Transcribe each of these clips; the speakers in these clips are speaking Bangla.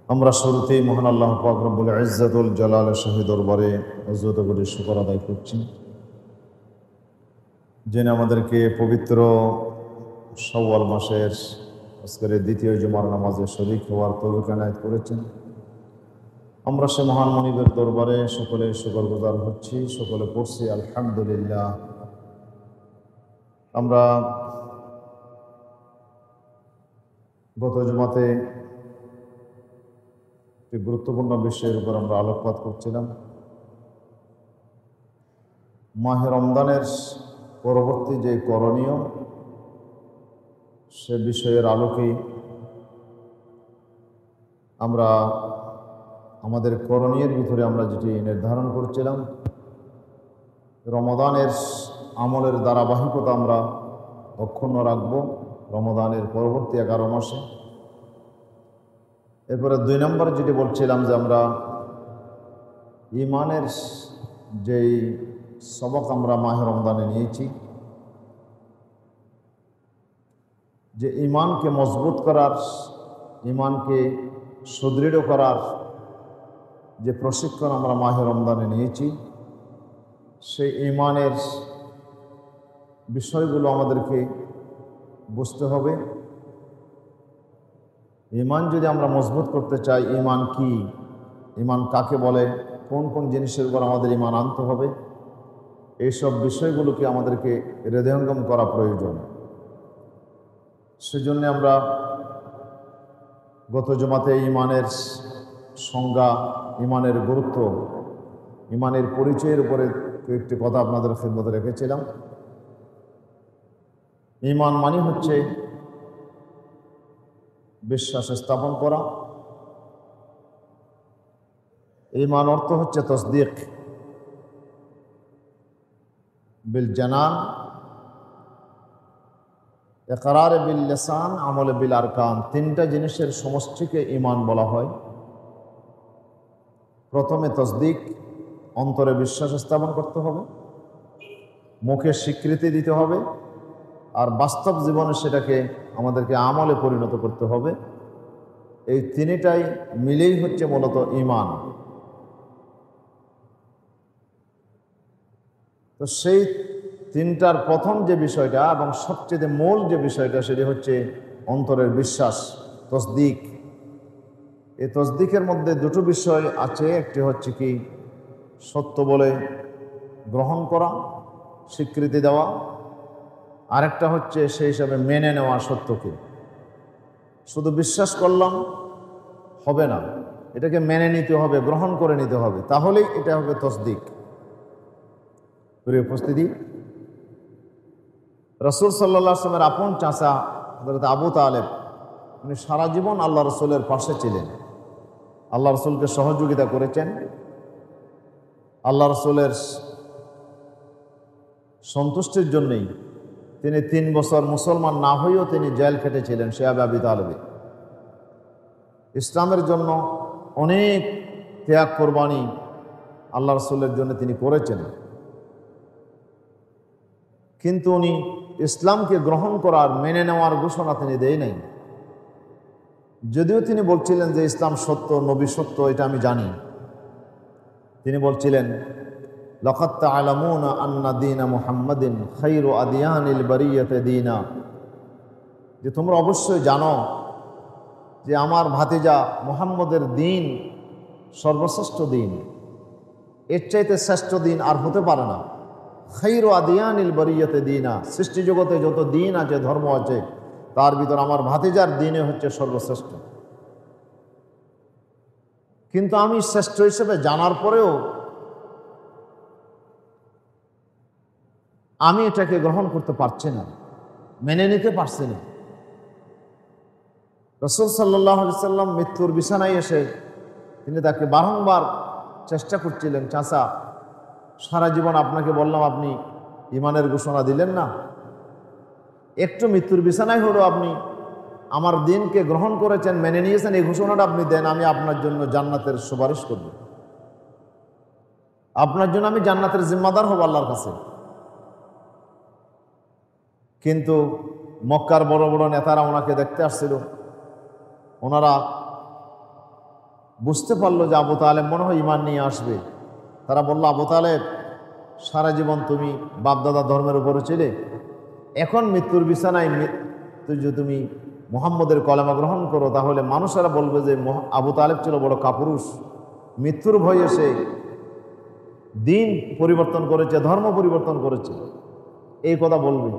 আমরা শুরুতেই মহান আল্লাহ পাক রব্বুল ইজ্জাতুল জালালের শাহী দরবারে অযথা করে শুকর আদায় করছি, যিনি আমাদেরকে পবিত্র শাওয়াল মাসের আজকের দ্বিতীয় জুমার নামাজে শরীক হওয়ার তৌফিক এনায়েত করেছেন। আমরা সে মহান মনিবের দরবারে সকলে শুকরগুজার হচ্ছি, সকলে পড়ছি আলহামদুলিল্লাহ। আমরা গত জুমাতে একটি গুরুত্বপূর্ণ বিষয়ের উপর আমরা আলোকপাত করছিলাম। মাহে রমজানের পরবর্তী যে করণীয়, সে বিষয়ের আলোকেই আমরা আমাদের করণীয়ের ভিতরে আমরা যেটি নির্ধারণ করছিলাম, রমজানের আমলের ধারাবাহিকতা আমরা অক্ষুণ্ণ রাখব রমজানের পরবর্তী 11 মাসে। এরপরে 2 নম্বর যেটি বলছিলাম যে আমরা ঈমানের যেই সবক আমরা মাহে রমজানে নিয়েছি, যে ঈমানকে মজবুত করার, ঈমানকে সুদৃঢ় করার যে প্রশিক্ষণ আমরা মাহে রমজানে নিয়েছি, সেই ঈমানের বিষয়গুলো আমাদেরকে বুঝতে হবে। ঈমান যদি আমরা মজবুত করতে চাই, ঈমান কি, ঈমান কাকে বলে, কোন কোন জিনিসের উপর আমাদের ঈমান আনতে হবে, এইসব বিষয়গুলোকে আমাদেরকে হৃদয়ঙ্গম করা প্রয়োজন। সেজন্য আমরা গত জুমাতে ঈমানের সংজ্ঞা, ঈমানের গুরুত্ব, ঈমানের পরিচয়ের উপরে একটি কথা আপনাদের খিদমতে রেখেছিলাম। ঈমান মানে হচ্ছে বিশ্বাস স্থাপন করা। ঈমান অর্থ হচ্ছে তসদিক বিল জানান, ইকরার বিল লিসান, আমল বিল আরকান। 3টা জিনিসের সমষ্টিকে ঈমান বলা হয়। প্রথমে তসদিক, অন্তরে বিশ্বাস স্থাপন করতে হবে, মুখে স্বীকৃতি দিতে হবে, আর বাস্তব জীবনে সেটাকে আমাদেরকে আমলে পরিণত করতে হবে। এই 3টাই মিলেই হচ্ছে মূলত ঈমান। তো সেই 3টার প্রথম যে বিষয়টা এবং সবচেয়ে মূল যে বিষয়টা, সেটি হচ্ছে অন্তরের বিশ্বাস, তসদিক। এই তসদিকের মধ্যে 2টো বিষয় আছে। একটি হচ্ছে কি সত্য বলে গ্রহণ করা, স্বীকৃতি দেওয়া, আরেকটা হচ্ছে সেই হিসাবে মেনে নেওয়া সত্যকে। শুধু বিশ্বাস করলাম হবে না, এটাকে মেনে নিতে হবে, গ্রহণ করে নিতে হবে, তাহলেই এটা হবে তসদিক। প্রিয় উপস্থিতি, রাসূল সাল্লাল্লাহু আলাইহি ওয়াসাল্লামের আপন চাচা হযরত আবু তালেব, উনি সারা জীবন আল্লাহ রসুলের পাশে ছিলেন, আল্লাহ রসুলকে সহযোগিতা করেছেন। আল্লাহ রসুলের সন্তুষ্টির জন্যই তিনি 3 বছর মুসলমান না হয়েও তিনি জেল খেটেছিলেন শিয়াবে আবি তালেবে। ইসলামের জন্য অনেক ত্যাগ কোরবানি আল্লাহ রসুলের জন্য তিনি করেছেন, কিন্তু উনি ইসলামকে গ্রহণ করার, মেনে নেওয়ার ঘোষণা তিনি দেয় নাই। যদিও তিনি বলছিলেন যে ইসলাম সত্য, নবী সত্য, এটা আমি জানি। তিনি বলছিলেন লাকাদ তা'লামুনা আন্না দীনা মুহাম্মাদিন খায়রু আদিয়ানিল বারিয়াতি দীনা, যে তোমরা অবশ্যই জানো যে আমার ভাতিজা মুহাম্মদের দিন সর্বশ্রেষ্ঠ দিন, এর চাইতে শ্রেষ্ঠ দিন আর হতে পারে না। খায়রু আদিয়ানিল বারিয়াতি দীনা, সৃষ্টি জগতে যত দিন আছে, ধর্ম আছে, তার ভিতর আমার ভাতিজার দিনে হচ্ছে সর্বশ্রেষ্ঠ। কিন্তু আমি শ্রেষ্ঠ হিসেবে জানার পরেও আমি এটাকে গ্রহণ করতে পারছি না, মেনে নিতে পারছি না। রাসূল সাল্লাল্লাহু আলাইহি সাল্লাম মৃত্যুর বিছানায় এসে তিনি তাকে বারংবার চেষ্টা করছিলেন, চাচা সারা জীবন আপনাকে বললাম, আপনি ঈমানের ঘোষণা দিলেন না, একটু মৃত্যুর বিছানায় হলো আপনি আমার দিনকে গ্রহণ করেছেন, মেনে নিয়েছেন, এই ঘোষণাটা আপনি দেন, আমি আপনার জন্য জান্নাতের সুপারিশ করব, আপনার জন্য আমি জান্নাতের জিম্মাদার হব আল্লাহর কাছে। কিন্তু মক্কার বড় বড় নেতারা ওনাকে দেখতে আসছিল, ওনারা বুঝতে পারলো যে আবু তালেব মনে হয় ঈমান নিয়ে আসবে। তারা বলল, আবু তালেব, সারা জীবন তুমি বাপদাদা ধর্মের উপরে ছিলে, এখন মৃত্যুর বিছানায় যদি তুমি মুহাম্মদের কলেমা গ্রহণ করো তাহলে মানুষেরা বলবে যে আবু তালেব ছিল বড় কাপুরুষ, মৃত্যুর ভয়ে সে দিন পরিবর্তন করেছে, ধর্ম পরিবর্তন করেছে, এই কথা বলবে।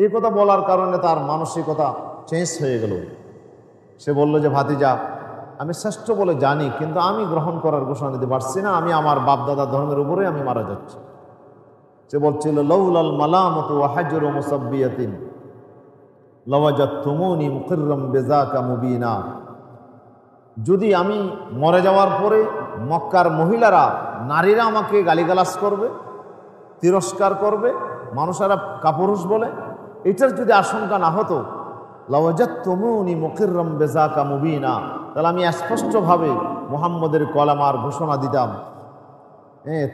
এই কথা বলার কারণে তার মানসিকতা চেঞ্জ হয়ে গেল। সে বলল যে ভাতিজা, আমি শ্রেষ্ঠ বলে জানি, কিন্তু আমি গ্রহণ করার ঘোষণা দিতে পারছি না, আমি আমার বাপদাদা ধর্মের উপরে আমি মারা যাচ্ছি। সে বলছিল, লাউলাল মালামাতু ওয়া হাজরু মুসাব্বিয়াতিন লাওয়াজাতুমুনি মুকিররাম বিযাকা মুবিনা। যদি আমি মরে যাওয়ার পরে মক্কার মহিলারা, নারীরা আমাকে গালিগালাজ করবে, তিরস্কার করবে, মানুষেরা কাপুরুষ বলে, এটার যদি আশঙ্কা না হতো, লাওয়াজাতুমুনি মুকিররাম বিযাকা মুবিনা, তাহলে আমি স্পষ্টভাবে মুহাম্মদের কলেমার ঘোষণা দিতাম।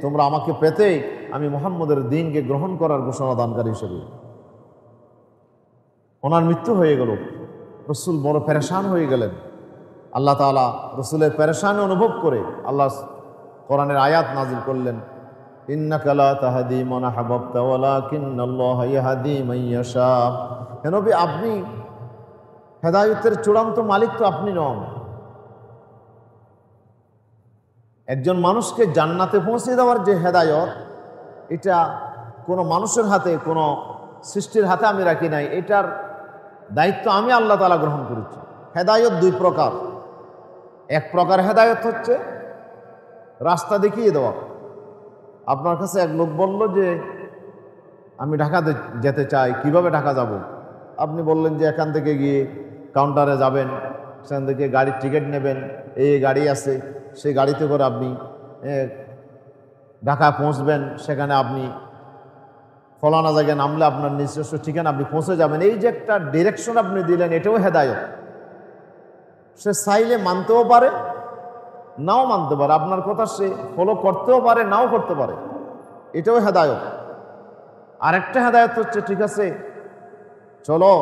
তোমরা আমাকে পেতে আমি মুহাম্মদের দ্বীনকে গ্রহণ করার ঘোষণা দানকারী হিসেবে। ওনার মৃত্যু হয়ে গেল। রসুল বড় পেরেশান হয়ে গেলেন। আল্লাহ তাআলা রসুলের পেরেশানি অনুভব করে আল্লাহ কোরআনের আয়াত নাজিল করলেন, ইন্নাকা লা তাহদি মান আহবাবতা ওয়ালাকিন্নাল্লাহা ইয়াহদি মান ইয়াশা। হে নবী, আপনি হেদায়েতের চূড়ান্ত মালিক তো আপনি নন। একজন মানুষকে জান্নাতে পৌঁছে দেওয়ার যে হেদায়ত, এটা কোনো মানুষের হাতে, কোনো সৃষ্টির হাতে আমি রাখি নাই, এটার দায়িত্ব আমি আল্লাহ তাআলা গ্রহণ করেছি। হেদায়ত দুই প্রকার। এক প্রকার হেদায়ত হচ্ছে রাস্তা দেখিয়ে দেওয়া। আপনার কাছে এক লোক বলল যে আমি ঢাকাতে যেতে চাই, কিভাবে ঢাকা যাব? আপনি বললেন যে এখান থেকে গিয়ে কাউন্টারে যাবেন, সেখান থেকে গাড়ির টিকিট নেবেন, এই গাড়ি আছে, সেই গাড়িতে করে আপনি ঢাকা পৌঁছবেন, সেখানে আপনি ফলানা জায়গায় নামলে আপনার নিজস্ব ঠিকানা আপনি পৌঁছে যাবেন। এই যে একটা ডিরেকশন আপনি দিলেন, এটাও হেদায়ত। সে চাইলে মানতেও পারে, নাও মানতে পারে, আপনার কথা সে ফলো করতেও পারে, নাও করতে পারে, এটাও হেদায়ত। আরেকটা হেদায়ত হচ্ছে, ঠিক আছে চলো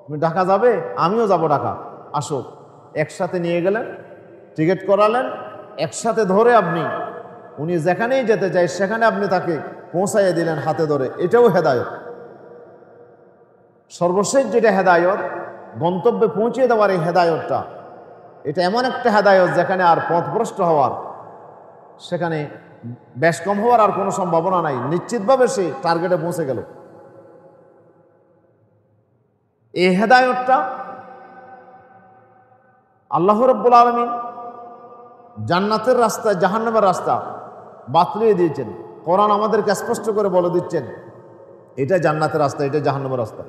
তুমি ঢাকা যাবে, আমিও যাব ঢাকা, আসো, একসাথে নিয়ে গেলেন, টিকিট করালেন, একসাথে ধরে আপনি উনি যেখানেই যেতে চায় সেখানে আপনি তাকে পৌঁছাইয়ে দিলেন হাতে ধরে, এটাও হেদায়ত। সর্বশেষ যেটা হেদায়ত, গন্তব্যে পৌঁছে দেওয়ার এই হেদায়তটা, এটা এমন একটা হেদায়ত যেখানে আর পথভ্রষ্ট হওয়ার, সেখানে বেশ কম হওয়ার আর কোনো সম্ভাবনা নাই, নিশ্চিতভাবে সে টার্গেটে পৌঁছে গেল। এই হেদায়তটা আল্লাহ রাব্বুল আলামিন জান্নাতের রাস্তা, জাহান্নামের রাস্তা বাতলিয়ে দিয়েছেন। কোরআন আমাদেরকে স্পষ্ট করে বলে দিচ্ছেন, এটা জান্নাতের রাস্তা, এটা জাহান্নামের রাস্তা।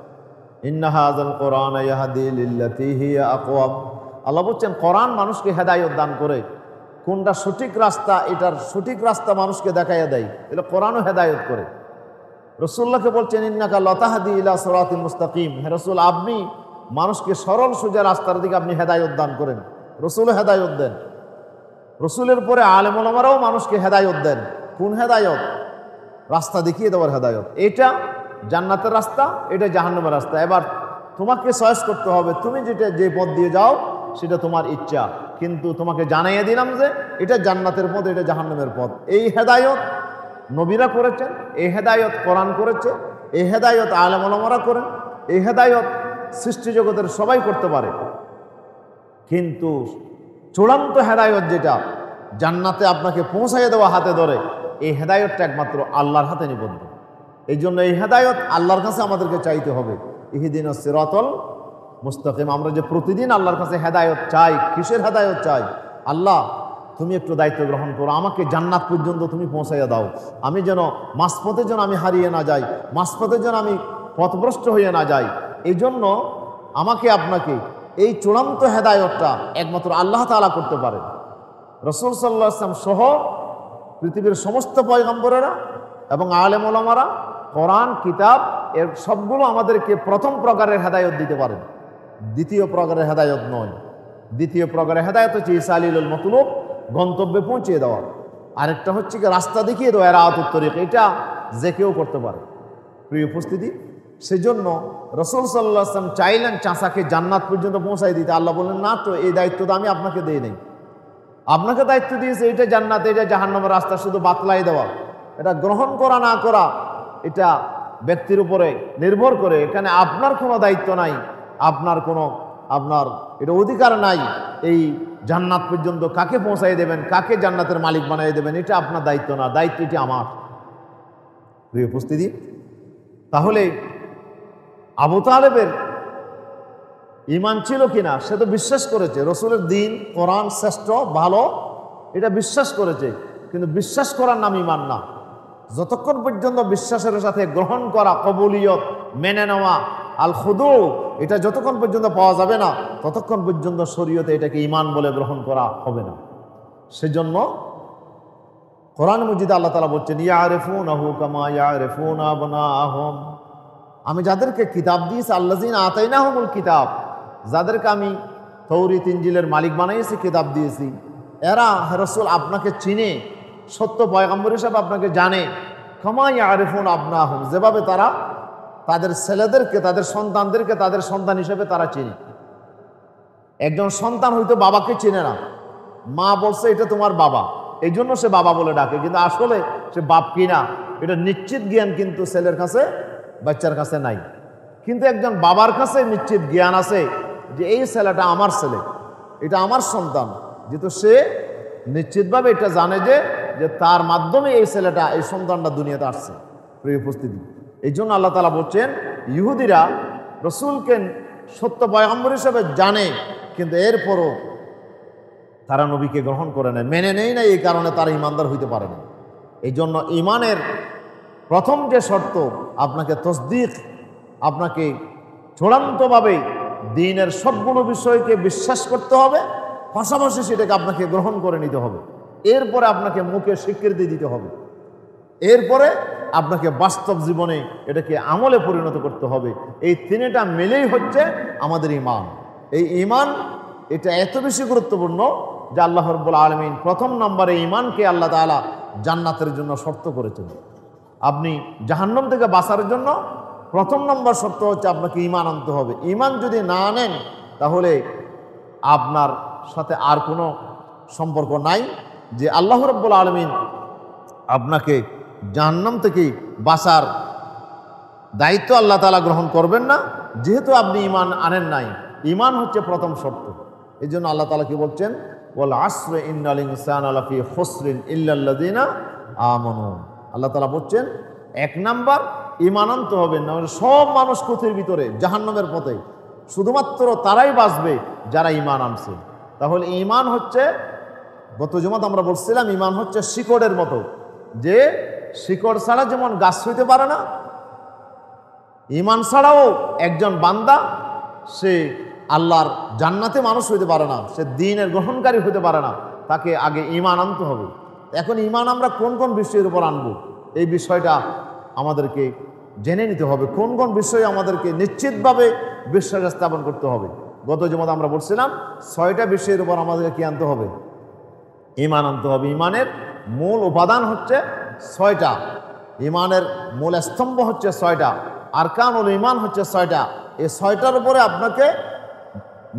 ইন্না হাযাল কোরআন ইয়াহদি লিল্লাতী হিয়া আকওয়াম। আল্লাহ বলছেন, কোরআন মানুষকে হেদায়েত দান করে, কোনটা সঠিক রাস্তা, এটার সঠিক রাস্তা মানুষকে দেখাইয়া দেয়, এটা কোরআনও হেদায়েত করে। রাসূলুল্লাহকে বলছেন, ইন্নাকা লাতাহদি ইলা সিরাতিল মুস্তাকিম। হে রাসূল, আপনি মানুষকে সরল সোজা রাস্তার দিকে আপনি হেদায়েত দান করেন। রাসূলও হেদায়েত দেন, রাসূলের পরে আলেম ওলামারাও মানুষকে হেদায়েত দেন। কোন হেদায়েত? রাস্তা দেখিয়ে দেওয়ার হেদায়েত। এটা জান্নাতের রাস্তা, এটা জাহান্নামের রাস্তা। এবার তোমাকে চয়েস করতে হবে, তুমি যে পথ দিয়ে যাও সেটা তোমার ইচ্ছা, কিন্তু তোমাকে জানাইয়ে দিলাম যে এটা জান্নাতের পথ, এটা জাহান্নামের পথ। এই হেদায়েত নবীরা করেছেন, এই হেদায়েত কোরআন করেছে, এই হেদায়েত আলেম ওলামারা করেন, এই হেদায়েত সৃষ্টি জগতের সবাই করতে পারে। কিন্তু চূড়ান্ত হেদায়েত যেটা জান্নাতে আপনাকে পৌঁছাইয়ে দেওয়া হাতে ধরে, এই হেদায়েতটা একমাত্র আল্লাহর হাতে নিবদ্ধ। এই জন্য এই হেদায়েত আল্লাহর কাছে আমাদেরকে চাইতে হবে। ইহদিনাস সিরাতাল মুস্তাকিম। আমরা যে প্রতিদিন আল্লাহর কাছে হেদায়েত চাই, কিসের হেদায়েত চাই? আল্লাহ, তুমি একটু দায়িত্ব গ্রহণ করো, আমাকে জান্নাত পর্যন্ত তুমি পৌঁছাইয়া দাও, আমি যেন মাঝপথে যেন আমি হারিয়ে না যাই, মাঝপথে যেন আমি পথভ্রষ্ট হয়ে না যাই। এই জন্য আমাকে আপনাকে এই চূড়ান্ত হেদায়েতটা একমাত্র আল্লাহ তাআলা করতে পারে। রাসূল সাল্লাল্লাহু আলাইহি ওয়াসাল্লাম সহ পৃথিবীর সমস্ত পয়গম্বরেরা এবং আলেম ওলামারা কোরআন কিতাব এর সবগুলো আমাদেরকে প্রথম প্রকারের হেদায়েত দিতে পারেন, দ্বিতীয় প্রকারের হেদায়েত নয়। দ্বিতীয় প্রকারের হেদায়েত হচ্ছে ইসালিলুল মতলুব, গন্তব্যে পৌঁছিয়ে দেওয়া। আরেকটা হচ্ছে কি রাস্তা দেখিয়ে দেওয়া, রাআতুত তরিক, এটা যে কেউ করতে পারে। প্রিয় উপস্থিতি, সেজন্য রাসূল সাল্লাল্লাহু আলাইহি ওয়াসাল্লাম চাইলেন চাচাকে জান্নাত পর্যন্ত পৌঁছাই দিতে। আল্লাহ বললেন, না তো, এই দায়িত্ব তো আমি আপনাকে দেই নাই। আপনাকে দায়িত্ব দিয়েছে এটা জান্নাত, এটা জাহান্নামের রাস্তা শুধু বাতলাই দেওয়া। এটা গ্রহণ করা না করা এটা ব্যক্তির উপরে নির্ভর করে। এখানে আপনার কোনো দায়িত্ব নাই, আপনার এটা অধিকার নাই এই জান্নাত পর্যন্ত কাকে পৌঁছাই দেবেন, কাকে জান্নাতের মালিক বানাই দেবেন, এটা আপনার দায়িত্ব না, দায়িত্ব এটি আমার। প্রিয় উপস্থিতি, তাহলে আবু তালেবের ঈমান ছিল কিনা? সে তো বিশ্বাস করেছে রসুলের দিন কোরআন শ্রেষ্ঠ ভালো, এটা বিশ্বাস করেছে, কিন্তু বিশ্বাস করার নাম ঈমান না। যতক্ষণ পর্যন্ত বিশ্বাসের সাথে গ্রহণ করা, কবুলিয়ত, মেনে নেওয়া, আল খুদু, এটা যতক্ষণ পর্যন্ত পাওয়া যাবে না ততক্ষণ পর্যন্ত শরীয়তে এটাকে ঈমান বলে গ্রহণ করা হবে না। সেজন্য কোরআন মজিদে আল্লাহ তাআলা বলছেন, ইয়ারিফুনাহু কামা ইয়ারিফুনা আবনাআহুম, আমি যাদেরকে কিতাব দিয়েছি, আল্লাযিনা আতাইনাহুমুল কিতাব, যাদেরকে আমি তৌরাত ইনজিলের মালিক বানিয়েছি, কিতাব দিয়েছি, এরা হে রাসূল আপনাকে চিনে, সত্য পয়গম্বর হিসেবে আপনাকে জানে। কামা ইয়ারিফুনা আবনাআহুম, যেভাবে তারা তাদের ছেলেদেরকে, তাদের সন্তানদেরকে তাদের সন্তান হিসেবে তারা চিনে। একজন সন্তান হয়তো বাবাকে চিনে না, মা বলছে এটা তোমার বাবা, এই জন্য সে বাবা বলে ডাকে, কিন্তু আসলে সে বাপ কিনা এটা নিশ্চিত জ্ঞান কিন্তু ছেলের কাছে, বাচ্চার কাছে নাই। কিন্তু একজন বাবার কাছে নিশ্চিত জ্ঞান আছে যে এই ছেলেটা আমার ছেলে, এটা আমার সন্তান, যেহেতু সে নিশ্চিতভাবে এটা জানে যে তার মাধ্যমে এই ছেলেটা, এই সন্তানটা দুনিয়াতে আসছে। প্রিয় উপস্থিতি, এই জন্য আল্লাহ তাআলা বলছেন, ইহুদিরা রসুলকে সত্য পয়গম্বর হিসেবে জানে, কিন্তু এরপরও তারা নবীকে গ্রহণ করে নেয়, মেনে নেয় না, এই কারণে তারা ইমানদার হইতে পারে না। এই জন্য ইমানের প্রথম যে শর্ত, আপনাকে তসদিক, আপনাকে চূড়ান্তভাবে দ্বীনের সবগুলো বিষয়কে বিশ্বাস করতে হবে, পাশাপাশি সেটাকে আপনাকে গ্রহণ করে নিতে হবে। এরপরে আপনাকে মুখে স্বীকৃতি দিতে হবে, এরপরে আপনাকে বাস্তব জীবনে এটাকে আমলে পরিণত করতে হবে। এই তিনটা মিলেই হচ্ছে আমাদের ঈমান। এই ঈমান এটা এত বেশি গুরুত্বপূর্ণ যে আল্লাহ রাব্বুল আলামিন প্রথম নম্বরে ঈমানকে আল্লাহ তাআলা জান্নাতের জন্য শর্ত করেছেন। আপনি জাহান্নাম থেকে বাঁচার জন্য প্রথম নম্বর শর্ত হচ্ছে আপনাকে ঈমান আনতে হবে। ঈমান যদি না আনেন তাহলে আপনার সাথে আর কোনো সম্পর্ক নাই, যে আল্লাহ রাব্বুল আলামিন আপনাকে জাহান্নাম থেকে বাঁচার দায়িত্ব আল্লাহ তাআলা গ্রহণ করবেন না, যেহেতু আপনি ঈমান আনেন নাই। ঈমান হচ্ছে প্রথম শর্ত। এই জন্য আল্লাহ তাআলা কি বলছেন, ওয়াল আসরি ইন্নাল ইনসানা লাফি খুসরিন ইল্লাল্লাযিনা আমানু। আল্লাহ তাআলা বলছেন এক নাম্বার ঈমান আনতে হবে, না সব মানুষ ক্ষতির ভিতরে জাহান্নামের পথে, শুধুমাত্র তারাই বাঁচবে যারা ঈমান আনছে। তাহলে ঈমান হচ্ছে, গত জুমাত আমরা বলছিলাম, ঈমান হচ্ছে শিকড়ের মতো, যে শিকড় ছাড়া যেমন গাছ হইতে পারে না, ঈমান ছাড়াও একজন বান্দা সে আল্লাহর জান্নাতে মানুষ হইতে পারে না, সে দ্বীনের গ্রহণকারী হইতে পারে না, তাকে আগে ঈমান আনতে হবে। এখন ঈমান আমরা কোন কোন বিষয়ের উপর আনবো, এই বিষয়টা আমাদেরকে জেনে নিতে হবে। কোন কোন বিষয়ে আমাদেরকে নিশ্চিতভাবে বিশ্বাস স্থাপন করতে হবে। গত জুমাতে আমরা বলছিলাম 6টা বিষয়ের উপর আমাদেরকে কি আনতে হবে, ঈমান আনতে হবে। ঈমানের মূল উপাদান হচ্ছে 6টা, ঈমানের মূল স্তম্ভ হচ্ছে 6টা, আরকানুল ঈমান হচ্ছে 6টা। এই 6টার উপরে আপনাকে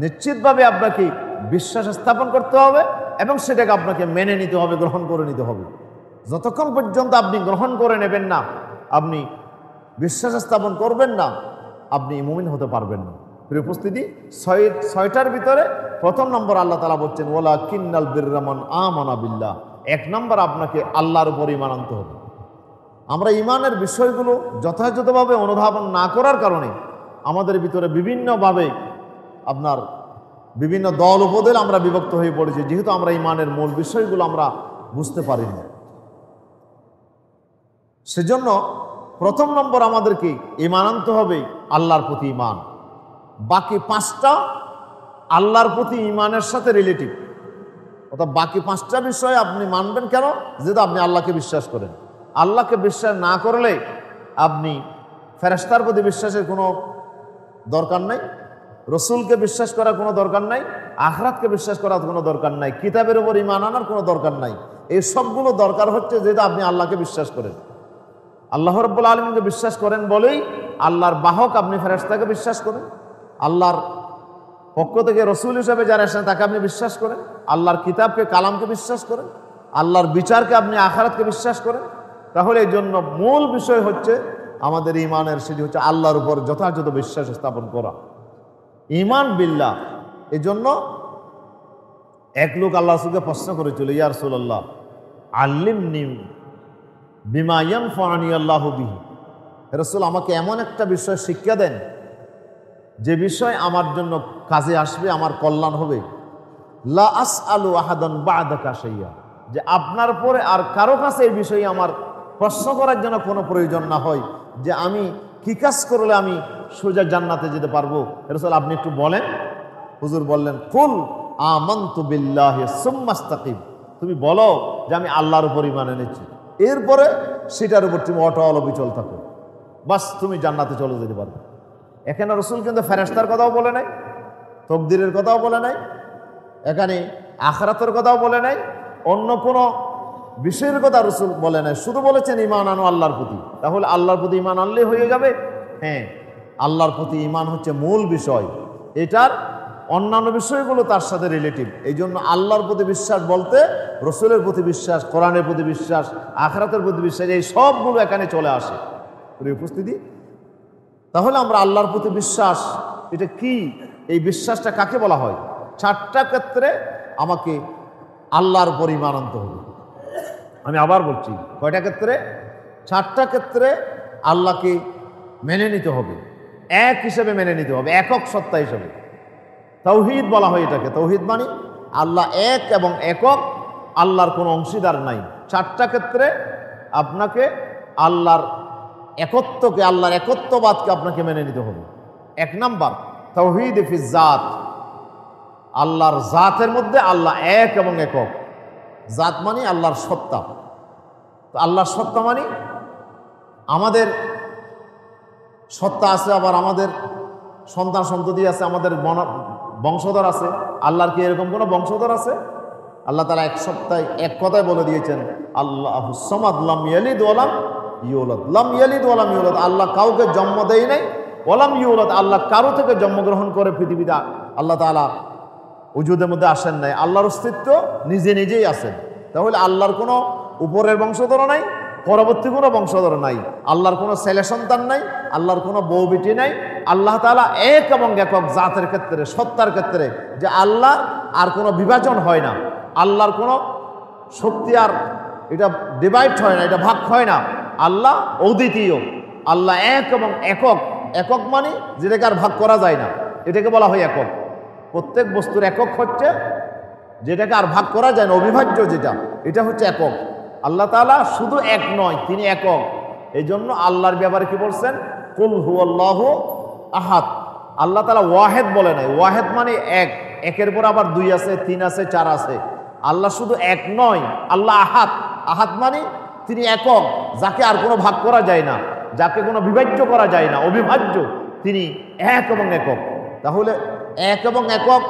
নিশ্চিতভাবে আপনাকে বিশ্বাস স্থাপন করতে হবে এবং সেটাকে আপনাকে মেনে নিতে হবে, গ্রহণ করে নিতে হবে। যতক্ষণ পর্যন্ত আপনি গ্রহণ করে নেবেন না, আপনি বিশ্বাস স্থাপন করবেন না, আপনি মুমিন হতে পারবেন না। প্রিয় উপস্থিতি, 6টার ভিতরে প্রথম নম্বর আল্লাহ তাআলা বলছেন, ওয়ালাকিন্নাল বিররা মান আমানা বিল্লাহ। এক নম্বর আপনাকে আল্লাহর উপর ঈমান আনতে হবে। আমরা ঈমানের বিষয়গুলো যথাযথভাবে অনুধাবন না করার কারণে আমাদের ভিতরে বিভিন্নভাবে আপনার বিভিন্ন দল উপদল আমরা বিভক্ত হয়ে পড়েছি, যেহেতু আমরা ঈমানের মূল বিষয়গুলো আমরা বুঝতে পারিনি। সেজন্য প্রথম নম্বর আমাদেরকে ঈমান আনতে হবে আল্লাহর প্রতি ঈমান। বাকি 5টা আল্লাহর প্রতি ঈমানের সাথে রিলেটিভ, অর্থাৎ বাকি 5টা বিষয় আপনি মানবেন কেন, যেহেতু আপনি আল্লাহকে বিশ্বাস করেন। আল্লাহকে বিশ্বাস না করলে আপনি ফেরেশতার প্রতি বিশ্বাসের কোনো দরকার নাই, রসুলকে বিশ্বাস করার কোনো দরকার নাই, আখিরাতকে বিশ্বাস করার কোনো দরকার নাই, কিতাবের উপর ঈমান আনার কোনো দরকার নাই। এই সবগুলো দরকার হচ্ছে যেহেতু আপনি আল্লাহকে বিশ্বাস করেন। আল্লাহ রাব্বুল আলামিনকে বিশ্বাস করেন বলেই আল্লাহর বাহক আপনি ফেরেশতাকে বিশ্বাস করেন, আল্লাহর পক্ষ থেকে রসুল হিসেবে যারা আসেন তাকে আপনি বিশ্বাস করেন, আল্লাহর কিতাবকে কালামকে বিশ্বাস করেন, আল্লাহর বিচারকে আপনি আখিরাতকে বিশ্বাস করেন, তাহলে এই জন্য মূল বিষয় হচ্ছে আমাদের ইমানের, সেটি হচ্ছে আল্লাহর উপর যথাযথ বিশ্বাস স্থাপন করা, ইমান বিল্লাহ। এই জন্য এক লোক আল্লাহ রাসূলকে প্রশ্ন করেছিল, ইয়া রাসূলুল্লাহ আল্লিমনি বিমা ইয়ানফানি আল্লাহু বিহি, রাসূল আমাকে এমন একটা বিষয় শিক্ষা দেন যে বিষয় আমার জন্য কাজে আসবে, আমার কল্যাণ হবে। লা আসআলু আহাদান বা'দাকা শাইয়া, যে আপনার পরে আর কারো কাছে এই বিষয়ে আমার প্রশ্ন করার জন্য কোনো প্রয়োজন না হয়, যে আমি কি কাজ করলে আমি সোজা জান্নাতে যেতে পারবো। রাসূল আপনি একটু বলেন। হুজুর বললেন, কুল আমানতু বিল্লাহি সুম্মা ইসতাকিম, তুমি বলো যে আমি আল্লাহর উপর ঈমান এনেছি, এরপরে সেটার উপর তুমি অটল অবিচল থাকো, বাস তুমি জান্নাতে চলে যেতে পারবে। এখানে রাসূল কিন্তু ফেরেশতার কথাও বলে নাই, তকদিরের কথাও বলে নাই, এখানে আখিরাতের কথাও বলে নাই, অন্য কোনো বিষয়ের কথা রাসূল বলে নাই, শুধু বলেছেন ঈমান আনো আল্লাহর প্রতি। তাহলে আল্লাহর প্রতি ঈমান আনলেই হয়ে যাবে? হ্যাঁ, আল্লাহর প্রতি ঈমান হচ্ছে মূল বিষয়, এটার অন্যান্য বিষয়গুলো তার সাথে রিলেটিভ। এই জন্য আল্লাহর প্রতি বিশ্বাস বলতে রসুলের প্রতি বিশ্বাস, কোরআনের প্রতি বিশ্বাস, আখিরাতের প্রতি বিশ্বাস, এই সবগুলো এখানে চলে আসে। উপস্থিতি, তাহলে আমরা আল্লাহর প্রতি বিশ্বাস, এটা কি, এই বিশ্বাসটা কাকে বলা হয়? 4টা ক্ষেত্রে আমাকে আল্লাহর উপর ঈমান আনতে হবে। আমি আবার বলছি, কয়টা ক্ষেত্রে? 4টা ক্ষেত্রে আল্লাহকে মেনে নিতে হবে, এক হিসেবে মেনে নিতে হবে, একক সত্তা হিসেবে। তাওহীদ বলা হয় এটাকে। তাওহীদ মানে আল্লাহ এক এবং একক, আল্লাহর কোনো অংশীদার নাই। 4টা ক্ষেত্রে আপনাকে আল্লাহর একত্বকে, আল্লাহর একত্ববাদকে আপনাকে মেনে নিতে হবে। 1 নাম্বার তাওহীদ ফি জাত, আল্লাহর জাতের মধ্যে আল্লাহ এক এবং একক। জাত মানে আল্লাহর সত্তা। তো আল্লাহর সত্তা মানে আমাদের সত্তা আছে, আবার আমাদের সন্তান সন্ততি আছে, আমাদের বংশধর আছে। আল্লাহর কি এরকম কোনো বংশধর আছে? আল্লাহ তাআলা এক সত্তায়, এক কথায় বলে দিয়েছেন, আল্লাহুস সামাদ লাম ইয়ালিদ ওয়া লাম ইউলাদ, লাম ইয়ালিদ ওয়া লাম ইউলাদ, আল্লাহ কাউকে জন্ম দেয় নাই, ওয়া লাম ইউলাদ, আল্লাহ কারো থেকে জন্মগ্রহণ করে পৃথিবীতে আল্লাহ তাআলা ওজুদের মধ্যে আসেন নাই। আল্লাহর অস্তিত্ব নিজে নিজেই আছেন। তাহলে আল্লাহর কোনো উপরের বংশধর নাই, পরবর্তী কোনো বংশধর নাই, আল্লাহর কোনো ছেলে সন্তান নাই, আল্লাহর কোনো বউ বেটি নাই। আল্লাহ তাআলা এক এবং একক জাতের ক্ষেত্রে, সত্তার ক্ষেত্রে, যে আল্লাহ আর কোনো বিভাজন হয় না, আল্লাহর কোনো শক্তি আর এটা ডিভাইড হয় না, এটা ভাগ হয় না। আল্লাহ অদ্বিতীয়, আল্লাহ এক এবং একক। একক মানে যেটাকে আর ভাগ করা যায় না, এটাকে বলা হয় একক। প্রত্যেক বস্তুর একক হচ্ছে যেটাকে আর ভাগ করা যায় না, অবিভাজ্য যেটা, এটা হচ্ছে একক। আল্লাহ তাআলা শুধু এক নয়, তিনি একক। এই জন্য আল্লাহর ব্যাপারে কি বলছেন? কুল হুয়াল্লাহু আহাদ। আল্লাহ তাআলা ওয়াহেদ বলে নাই। ওয়াহেদ মানে এক, একের পর আবার 2 আছে, 3 আছে, 4 আছে। আল্লাহ শুধু এক নয়, আল্লাহ আহাদ। আহাদ মানে তিনি একক, যাকে আর কোনো ভাগ করা যায় না, যাকে কোনো বিভাজ্য করা যায় না, অবিভাজ্য, তিনি এক এবং একক। তাহলে এক এবং একক,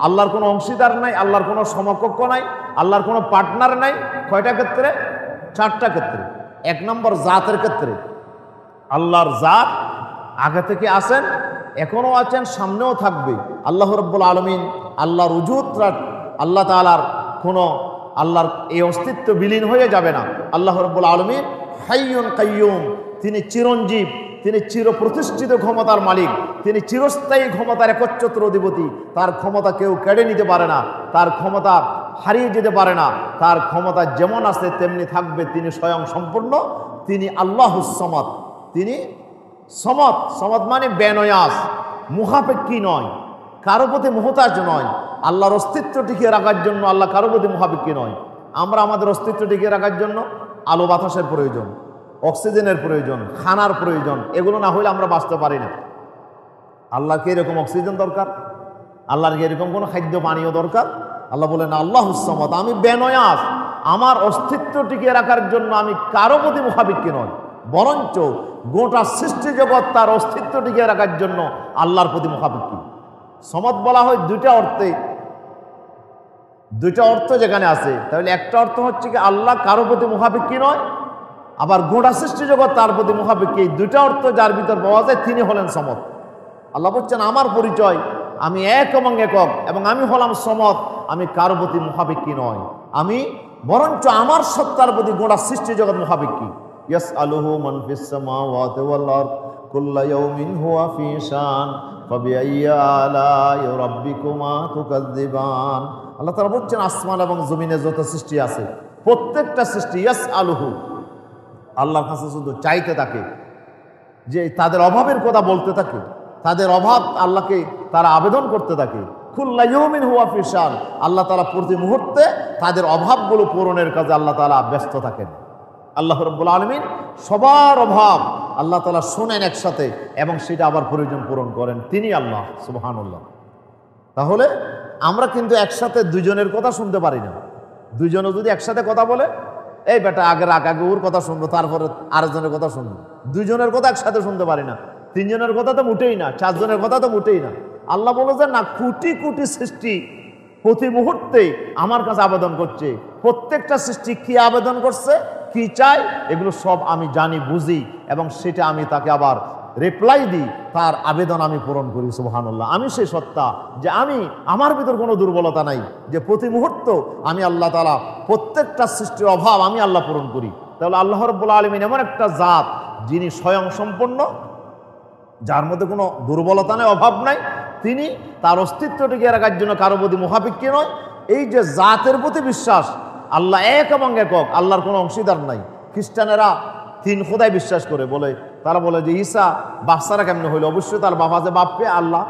আল্লাহর কোনো অংশীদার নাই, আল্লাহর কোনো সমকক্ষ নাই, আল্লাহর কোনো পার্টনার নাই। কয়টা ক্ষেত্রে? 4টা ক্ষেত্রে। 1 নম্বর জাতের ক্ষেত্রে, আল্লাহর জাত আগে থেকে আছেন, এখনও আছেন, সামনেও থাকবে। আল্লাহ রাব্বুল আলামিন, আল্লাহর উজুদ, আল্লাহ তাআলার কোনো, আল্লাহর এই অস্তিত্ব বিলীন হয়ে যাবে না। আল্লাহ রাব্বুল আলামিন হাইয়ুন কাইয়ুম, তিনি চিরঞ্জীব, তিনি চিরপ্রতিষ্ঠিত ক্ষমতার মালিক, তিনি চিরস্থায়ী ক্ষমতার একচ্ছত্র অধিপতি। তার ক্ষমতা কেউ কেড়ে নিতে পারে না, তার ক্ষমতা হারিয়ে যেতে পারে না, তার ক্ষমতা যেমন আছে তেমনি থাকবে। তিনি স্বয়ং সম্পূর্ণ, তিনি আল্লাহুস সামাদ, তিনি সমদ। সমদ মানে বেনয়াস, মুখাপেক্ষী নয়, কারো প্রতি মুহতাজ নয়। আল্লাহর অস্তিত্ব টিকিয়ে রাখার জন্য আল্লাহ কারো প্রতি মুখাপেক্ষী নয়। আমরা আমাদের অস্তিত্ব টিকিয়ে রাখার জন্য আলো বাতাসের প্রয়োজন, অক্সিজেনের প্রয়োজন, খানার প্রয়োজন। এগুলো না হলে আমরা বাঁচতে পারি না। আল্লাহকে এরকম অক্সিজেন দরকার, আল্লাহকে এরকম কোনো খাদ্য পানীয় দরকার। আল্লাহ বলেন আল্লাহুস সামাদ, আমি বেনয়াস, আমার অস্তিত্ব টিকিয়ে রাখার জন্য আমি কারো প্রতি মুখাপেক্ষী নয়, বরঞ্চ গোটা সৃষ্টি জগৎ তার অস্তিত্ব টিকিয়ে রাখার জন্য আল্লাহর প্রতি মুখাপেক্ষী। সমদ বলা হয় 2টা অর্থে, 2টা অর্থ যেখানে আছে। তাহলে একটা অর্থ হচ্ছে কি আল্লাহ কারো প্রতি মুখাপেক্ষী নয়, আবার গোটা সৃষ্টি জগৎ তার প্রতি মুখাপেক্ষী, এই দুইটা অর্থ যার ভিতর পাওয়া যায় তিনি হলেন সমদ। আল্লাহ বলছেন আমার পরিচয় আমি এক এবং একক, এবং আমি হলাম সমদ, আমি কারো প্রতি মুখাপেক্ষী নয়, আমি বরঞ্চ আমার সত্তার প্রতি গোটা সৃষ্টি জগৎ মুখাপেক্ষী। ইয়াসআলুহু মান ফিস সামাওয়াতি ওয়াল আরদ কুল্লু ইয়াউমিন হুয়া ফি শান ফাবিআইয়ি আলাই রাব্বিকুমা তুকাযযিবান। আল্লাহ তাআলা বলছেন আসমান এবং জমিনে যত সৃষ্টি আছে প্রত্যেকটা সৃষ্টি ইয়াসআলুহু আল্লাহর কাছে শুধু চাইতে থাকে, যে তাদের অভাবের কথা বলতে থাকে, তাদের অভাব আল্লাহকে তারা আবেদন করতে থাকে। কুল্লু ইয়াউমিন হুয়া ফি শান, আল্লাহ তাআলা প্রতি মুহূর্তে তাদের অভাবগুলো পূরণের কাজে আল্লাহ তাআলা ব্যস্ত থাকেন। আল্লাহ রাব্বুল আলামিন সবার অভাব আল্লাহ তাআলা শুনেন একসাথে, এবং সেটা আবার প্রয়োজন পূরণ করেন, তিনি আল্লাহ। সুবহানাল্লাহ। তাহলে আমরা কিন্তু একসাথে দুজনের কথা শুনতে পারি না। দুজনে যদি একসাথে কথা বলে, এই বেটা আগে ওর কথা শুনবো, তারপরে আরেকজনের কথা শুনবো, দুজনের কথা একসাথে শুনতে পারি না। তিনজনের কথা তো মোটেই না, চারজনের কথা তো মোটেই না। আল্লাহ বলেছেন না, কোটি কোটি সৃষ্টি প্রতি মুহূর্তে আমার কাছে আবেদন করছে। প্রত্যেকটা সৃষ্টি কি আবেদন করছে, কি চাই, এগুলো সব আমি জানি, বুঝি, এবং সেটা আমি তাকে আবার রিপ্লাই দিই, তার আবেদন আমি পূরণ করি। সুবহানাল্লাহ। আমি সেই সত্তা যে আমার ভিতর কোনো দুর্বলতা নাই, যে প্রতি মুহূর্ত আমি আল্লাহ তাআলা প্রত্যেকটা সৃষ্টির অভাব আমি আল্লাহ পূরণ করি। তাহলে আল্লাহ রাব্বুল আলামিন এমন একটা জাত যিনি স্বয়ং সম্পন্ন, যার মধ্যে কোনো দুর্বলতা নেই, অভাব নাই, তিনি তার অস্তিত্ব টিকিয়ে রাখার জন্য কারো প্রতি মুখাপেক্ষী নয়। এই যে জাতের প্রতি বিশ্বাস, আল্লাহ এক এবং একক, আল্লাহর কোনো অংশীদার নাই। খ্রিস্টানেরা তিন খোদায় বিশ্বাস করে, বলে তারা বলে যে ঈসা বাচ্চারা কেমনে হইল, অবশ্যই তার বাবা যে বাপকে আল্লাহ,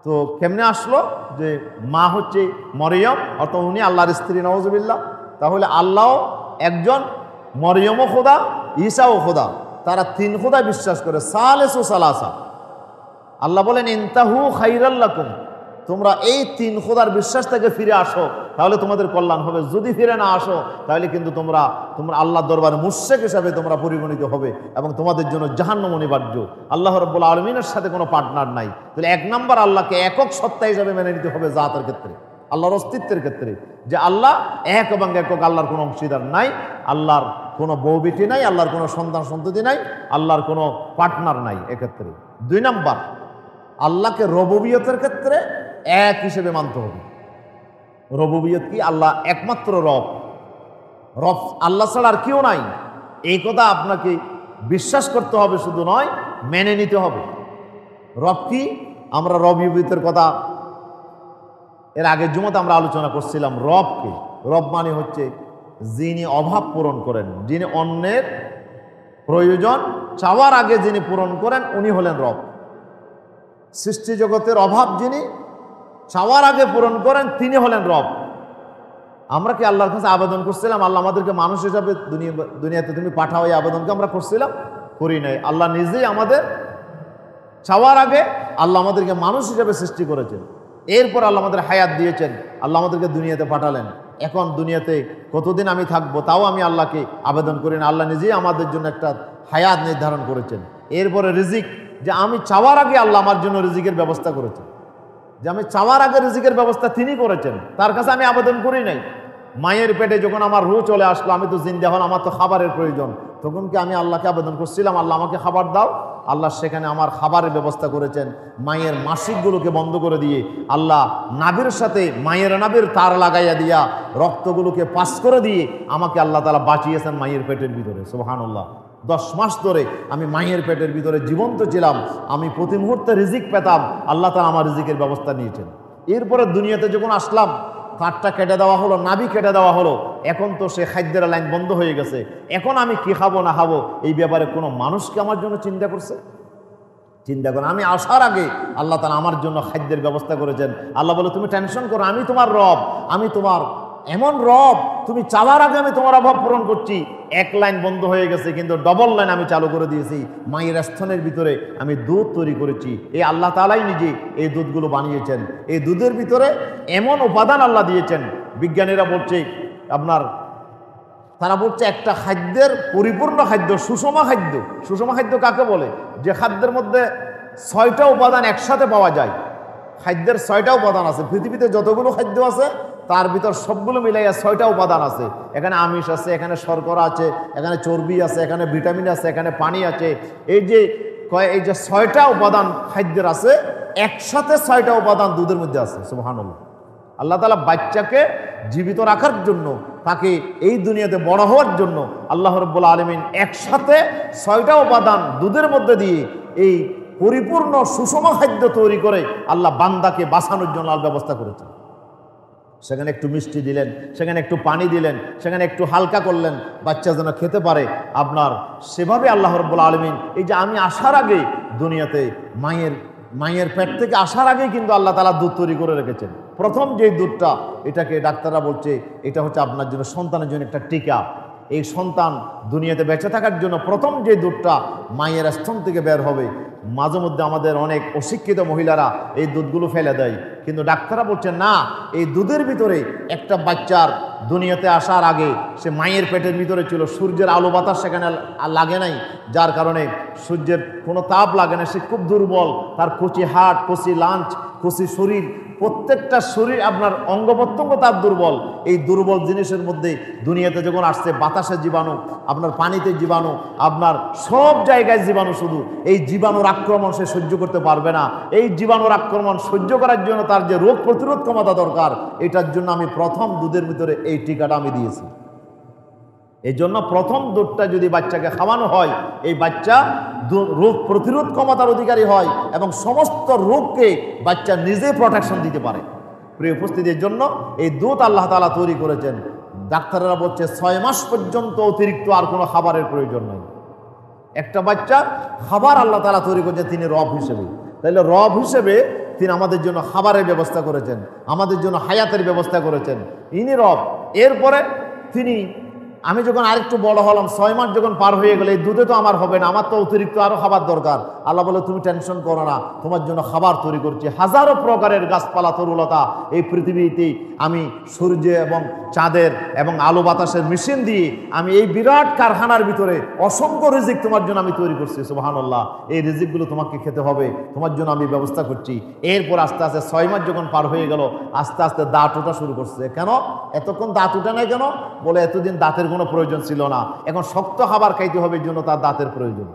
তো কেমনে আসলো, যে মা হচ্ছে মরিয়ম, অর্থাৎ উনি আল্লাহর স্ত্রী, নাউজুবিল্লাহ। তাহলে আল্লাহ একজন, মরিয়মও খোদা, ঈসাও খোদা, তারা তিন খোদায় বিশ্বাস করে। সালেসু সালাসা। আল্লাহ বলেন ইনতাহু খাইরাল লাকুম, তোমরা এই তিন খোদার বিশ্বাস থেকে ফিরে আসো, তাহলে তোমাদের কল্যাণ হবে। যদি ফিরে না আসো, তাহলে কিন্তু তোমরা আল্লাহর দরবারে মুশরিক হিসাবে তোমরা পরিগণিত হবে, এবং তোমাদের জন্য জাহান্নাম অনিবার্য। আল্লাহ রাব্বুল আলামিনের সাথে কোনো পার্টনার নাই। তাহলে এক নাম্বার আল্লাহকে একক সত্তা হিসাবে মেনে নিতে হবে জাতের ক্ষেত্রে, আল্লাহর অস্তিত্বের ক্ষেত্রে, যে আল্লাহ এক এবং একক, আল্লাহর কোনো অংশীদার নাই, আল্লাহর কোনো বউ বেটি নাই, আল্লাহর কোনো সন্তান সন্ততি নাই, আল্লাহর কোনো পার্টনার নাই এক্ষেত্রে। দুই নাম্বার, আল্লাহকে রুবুবিয়তের ক্ষেত্রে এক হিসেবে মানতে হবে। রুবুবিয়ত কি? আল্লাহ একমাত্র রব, আল্লাহ ছাড়া আর কেউ নাই, এই কথা আপনাকে বিশ্বাস করতে হবে, শুধু নয় মেনে নিতে হবে। রব কি? আমরা রুবুবিয়তের কথা এর আগের জুমাতে আমরা আলোচনা করছিলাম। রবকে, রব মানে হচ্ছে যিনি অভাব পূরণ করেন, যিনি অন্যের প্রয়োজন চাওয়ার আগে যিনি পূরণ করেন, উনি হলেন রব। সৃষ্টি জগতের অভাব যিনি চাওয়ার আগে পূরণ করেন, তিনি হলেন রব। আমরা কি আল্লাহর কাছে আবেদন করছিলাম, আল্লাহ আমাদেরকে মানুষ হিসাবে দুনিয়াতে তুমি পাঠাও, এই আবেদনকে আমরা করছিলাম? করি নাই। আল্লাহ নিজেই আমাদের চাওয়ার আগে আল্লাহ আমাদেরকে মানুষ হিসাবে সৃষ্টি করেছেন, এরপর আল্লাহ আমাদের হায়াত দিয়েছেন, আল্লাহ আমাদেরকে দুনিয়াতে পাঠালেন। এখন দুনিয়াতে কতদিন আমি থাকবো তাও আমি আল্লাহকে আবেদন করি না, আল্লাহ নিজেই আমাদের জন্য একটা হায়াত নির্ধারণ করেছেন। এরপরে রিজিক, যে আমি চাওয়ার আগে আল্লাহ আমার জন্য রিজিকের ব্যবস্থা করেছেন, যে আমি চাওয়ার আগে রিজিকের ব্যবস্থা তিনি করেছেন, তার কাছে আমি আবেদন করি নাই। মায়ের পেটে যখন আমার রূহ চলে আসলো, আমি তো জিন্দা হলাম, আমার তো খাবারের প্রয়োজন, তখন কি আমি আল্লাহকে আবেদন করছিলাম আল্লাহ আমাকে খাবার দাও? আল্লাহ সেখানে আমার খাবারের ব্যবস্থা করেছেন। মায়ের মাসিকগুলোকে বন্ধ করে দিয়ে আল্লাহ নাভির সাথে মায়ের নাভির তার লাগাইয়া দিয়া রক্তগুলোকে পাস করে দিয়ে আমাকে আল্লাহ তাআলা বাঁচিয়েছেন মায়ের পেটের ভিতরে। সুবহানাল্লাহ। 10 মাস ধরে আমি মায়ের পেটের ভিতরে জীবন্ত ছিলাম, আমি প্রতি মুহূর্তে রিজিক পেতাম, আল্লাহ তাআলা আমার রিজিকের ব্যবস্থা নিয়েছেন। এরপরে দুনিয়াতে যখন আসলাম, কাঠটা কেটে দেওয়া হলো, নাভি কেটে দেওয়া হলো, এখন তো সে খাদ্যের লাইন বন্ধ হয়ে গেছে। এখন আমি কি খাবো না খাবো এই ব্যাপারে কোনো মানুষকে আমার জন্য চিন্তা করছে? চিন্তা করেন। আমি আসার আগে আল্লাহ তাআলা আমার জন্য খাদ্যের ব্যবস্থা করেছেন। আল্লাহ বলে তুমি টেনশন করো, আমি তোমার রব, আমি তোমার এমন রব, তুমি চাওয়ার আগে আমি তোমার অভাব পূরণ করছি। এক লাইন বন্ধ হয়ে গেছে, কিন্তু ডবল লাইন আমি চালু করে দিয়েছি। মায়ের স্তনের ভিতরে আমি দুধ তৈরি করেছি, এই আল্লাহ তাআলাই নিজে এই দুধগুলো বানিয়েছেন। এই দুধের ভিতরে এমন উপাদান আল্লাহ দিয়েছেন, বিজ্ঞানীরা বলছে তারা বলছে একটা খাদ্যের পরিপূর্ণ খাদ্য, সুষম খাদ্য। সুষম খাদ্য কাকে বলে? যে খাদ্যের মধ্যে 6টা উপাদান একসাথে পাওয়া যায়। খাদ্যের 6টা উপাদান আছে। পৃথিবীতে যতগুলো খাদ্য আছে তার ভিতর সবগুলো মিলাইয়া 6টা উপাদান আছে। এখানে আমিষ আছে, এখানে শর্করা আছে, এখানে চর্বি আছে, এখানে ভিটামিন আছে, এখানে পানি আছে। এই যে 6টা উপাদান খাদ্যের আছে, একসাথে 6টা উপাদান দুধের মধ্যে আছে। সুবহানাল্লাহ। আল্লাহ তাআলা বাচ্চাকে জীবিত রাখার জন্য, তাকে এই দুনিয়াতে বড় হওয়ার জন্য আল্লাহ রাব্বুল আলামিন একসাথে 6টা উপাদান দুধের মধ্যে দিয়ে এই পরিপূর্ণ সুষম খাদ্য তৈরি করে আল্লাহ বান্দাকে বাঁচানোর জন্য ব্যবস্থা করেছেন। সেখানে একটু মিষ্টি দিলেন, সেখানে একটু পানি দিলেন, সেখানে একটু হালকা করলেন, বাচ্চা যেন খেতে পারে আপনার। সেভাবে আল্লাহ রাব্বুল আলামিন এই যে আমি আসার আগে দুনিয়াতে মায়ের পেট থেকে আসার আগেই কিন্তু আল্লাহ তাআলা দুধ তৈরি করে রেখেছেন। প্রথম যে দুধটা, এটাকে ডাক্তাররা বলছে এটা হচ্ছে আপনার জন্য, সন্তানের জন্য একটা টিকা। এই সন্তান দুনিয়াতে বেঁচে থাকার জন্য প্রথম যে দুধটা মায়ের স্তন থেকে বের হবে। মাঝে মধ্যে আমাদের অনেক অশিক্ষিত মহিলারা এই দুধগুলো ফেলে দেয়, কিন্তু ডাক্তাররা বলছেন না, এই দুধের ভিতরে একটা বাচ্চার দুনিয়াতে আসার আগে সে মায়ের পেটের ভিতরে ছিল, সূর্যের আলো বাতাস সেখানে লাগে নাই, যার কারণে সূর্যের কোনো তাপ লাগে না, সে খুব দুর্বল, তার কচি হাট, কচি লাঞ্চ, কচি শরীর, প্রত্যেকটা শরীর আপনার অঙ্গ প্রত্যঙ্গ তার দুর্বল। এই দুর্বল জিনিসের মধ্যে দুনিয়াতে যখন আসছে, বাতাসের জীবাণু, আপনার পানিতে জীবাণু, আপনার সব জায়গায় জীবাণু, শুধু এই জীবাণুর আক্রমণ সে সহ্য করতে পারবে না। এই জীবাণুর আক্রমণ সহ্য করার জন্য তার যে রোগ প্রতিরোধ ক্ষমতা দরকার, এটার জন্য আমি প্রথম দুধের ভিতরে এই টিকাটা আমি দিয়েছি। এই জন্য প্রথম দুধটা যদি বাচ্চাকে খাওয়ানো হয়, এই বাচ্চা রোগ প্রতিরোধ ক্ষমতার অধিকারী হয় এবং সমস্ত রোগকে বাচ্চা নিজে প্রোটেকশন দিতে পারে। প্রিয় উপস্থিতির জন্য এই দুধ আল্লাহ তাআলা তৈরি করেছেন। ডাক্তাররা বলছে 6 মাস পর্যন্ত অতিরিক্ত আর কোনো খাবারের প্রয়োজন নেই। একটা বাচ্চা খাবার আল্লাহ তাআলা তৈরি করেছেন তিনি রব হিসেবে। তাইলে রব হিসেবে তিনি আমাদের জন্য খাবারের ব্যবস্থা করেছেন, আমাদের জন্য হায়াতের ব্যবস্থা করেছেন, ইনি রব। এরপরে তিনি, আমি যখন আরেকটু বড় হলাম, 6 মাস যখন পার হয়ে গেলে, এই দুধে তো আমার হবে না, আমার তো অতিরিক্ত আরো খাবার দরকার। আল্লাহ বলে তুমি টেনশন করো না, তোমার জন্য খাবার তৈরি করছি। হাজারো প্রকারের গাছপালা তরুলতা এই পৃথিবীতে আমি সূর্য এবং চাঁদের এবং আলো বাতাসের মেশিন দিয়ে আমি এই বিরাট কারখানার ভিতরে অসংখ্য রিজিক তোমার জন্য আমি তৈরি করছি। সুবহানাল্লাহ। এই রিজিকগুলো তোমাকে খেতে হবে, তোমার জন্য আমি ব্যবস্থা করছি। এরপর আস্তে আস্তে 6 মাস যখন পার হয়ে গেল, আস্তে আস্তে দাঁত ওঠা শুরু করছে। কেন এতক্ষণ দাঁত ওঠে নাই কেন? বলে এতদিন দাঁতের কোনো প্রয়োজন ছিল না, এখন শক্ত খাবার খাইতে হবে, এই জন্য তার দাঁতের প্রয়োজন।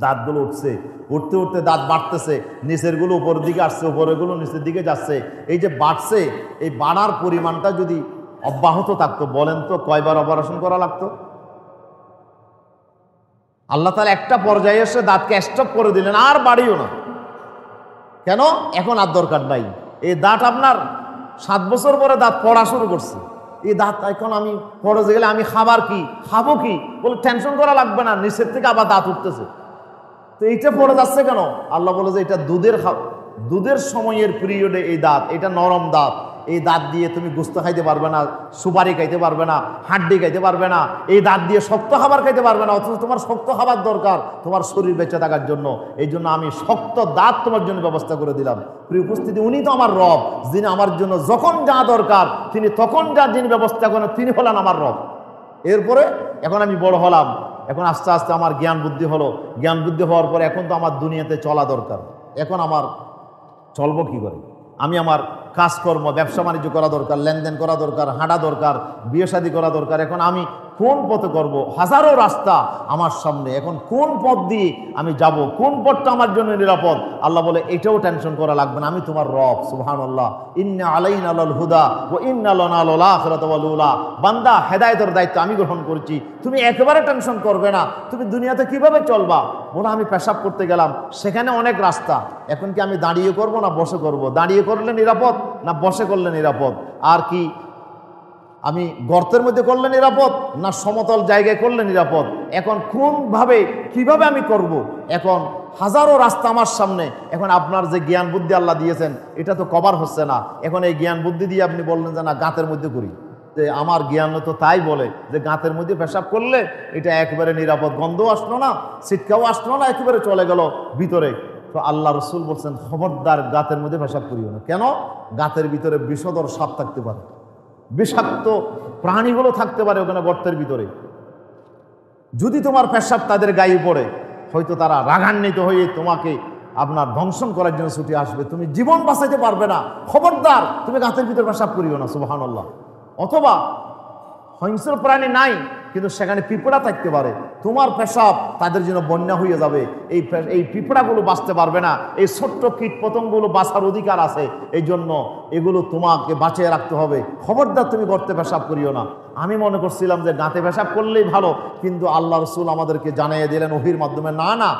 দাঁতগুলো উঠছে, উঠতে উঠতে দাঁত বাড়তেছে, নিচের গুলো উপরের দিকে আসছে, উপরের গুলো নিচের দিকে যাচ্ছে। এই যে বাড়ছে, এই বাড়ার পরিমাণটা যদি অব্যাহত থাকতো, বলেন তো কয়বার অপারেশন করা লাগতো? আল্লাহ তাআলা একটা পর্যায়ে এসে দাঁতকে স্টপ করে দিলেন, আর বাড়িও না। কেন? এখন আর দরকার নাই। এই দাঁত আপনার 7 বছর পরে দাঁত পড়া শুরু করছে। এই দাঁত এখন আমি পড়ে গেলে আমি খাবার কি খাবো কি, বলে টেনশন করা লাগবে না, নিচের থেকে আবার দাঁত উঠতেছে। তো এইটা পড়ে যাচ্ছে কেন? আল্লাহ বলে যে এটা দুধের সময়ের পিরিয়ডে এই দাঁত, এটা নরম দাঁত, এই দাঁত দিয়ে তুমি গোস্ত খাইতে পারবে না, সুপারি খাইতে পারবে না, হাড্ডি খাইতে পারবে না, এই দাঁত দিয়ে শক্ত খাবার খাইতে পারবে না, অথচ তোমার শক্ত খাবার দরকার তোমার শরীর বেঁচে থাকার জন্য। এই জন্য আমি শক্ত দাঁত তোমার জন্য ব্যবস্থা করে দিলাম। প্রিয় উপস্থিতি, উনি তো আমার রব, যিনি আমার জন্য যখন যা দরকার তিনি তখন যা যিনি ব্যবস্থা করেন, তিনি হলেন আমার রব। এরপরে এখন আমি বড় হলাম, এখন আস্তে আস্তে আমার জ্ঞান বুদ্ধি হলো। জ্ঞান বুদ্ধি হওয়ার পরে এখন তো আমার দুনিয়াতে চলা দরকার। এখন আমার চলবো কি করে? আমি আমার কাজকর্ম, ব্যবসা বাণিজ্য করা দরকার, লেনদেন করা দরকার, হাঁটা দরকার, বিয়ে শাদী করা দরকার। এখন আমি কোন পথে করব? হাজারো রাস্তা আমার সামনে, এখন কোন পথ দিয়ে আমি যাব? কোন পথটা আমার জন্য নিরাপদ? আল্লাহ বলে এটাও টেনশন করা লাগবে না, আমি তোমার রব। সুবহানাল্লাহ। ইন্না আলাইনা লাল হুদা ওয়া ইন্না লানা লাল আখিরাতু ওয়াল উলা। বান্দা, হেদায়েতের দায়িত্ব আমি গ্রহণ করছি, তুমি একেবারে টেনশন করবে না। তুমি দুনিয়াতে কিভাবে চলবা? বলে আমি পেশাব করতে গেলাম, সেখানে অনেক রাস্তা, এখন কি আমি দাঁড়িয়ে করব না বসে করব? দাঁড়িয়ে করলে নিরাপদ না বসে করলে নিরাপদ? আর কি আমি গর্তের মধ্যে করলে নিরাপদ না সমতল জায়গায় করলে নিরাপদ? এখন কোনভাবে কিভাবে আমি করব? এখন হাজারো রাস্তা আমার সামনে। এখন আপনার যে জ্ঞান বুদ্ধি আল্লাহ দিয়েছেন এটা তো কভার হচ্ছে না। এখন এই জ্ঞান বুদ্ধি দিয়ে আপনি বললেন যে না, গাঁতের মধ্যে করি। যে আমার জ্ঞান তো তাই বলে যে গাঁতের মধ্যে পেশাব করলে এটা একেবারে নিরাপদ, গন্ধও আসলো না, ছিটকাও আসলো না, একেবারে চলে গেল ভিতরে। তো আল্লাহ রসুল বলছেন খবরদার গাঁতের মধ্যে পেশাব করিও না। কেন? গাঁতের ভিতরে বিষধর সাপ থাকতে পারে, বিষাক্ত প্রাণীগুলো থাকতে পারে ওখানে গর্তের ভিতরে। যদি তোমার পেশাব তাদের গায়ে পড়ে, হয়তো তারা রাগান্বিত হয়ে তোমাকে আপনার ধ্বংসন করার জন্য ছুটে আসবে, তুমি জীবন বাঁচাইতে পারবে না, খবরদার তুমি গাছের ভিতর পেশাব করিও না। সুবহানাল্লাহ। অথবা হিংস্র প্রাণী নাই কিন্তু সেখানে পিঁপড়া থাকতে পারে, তোমার পেশাব তাদের জন্য বন্যা হয়ে যাবে, এই পিঁপড়াগুলো বাঁচতে পারবে না, এই ছোট্ট কীট পতঙ্গগুলো বাঁচার অধিকার আছে, এই জন্য এগুলো তোমাকে বাঁচিয়ে রাখতে হবে, খবরদার তুমি গর্তে পেশাব করিও না। আমি মনে করছিলাম যে গাঁতে পেশাব করলেই ভালো, কিন্তু আল্লাহ রসুল আমাদেরকে জানিয়ে দিলেন ওহির মাধ্যমে, না না,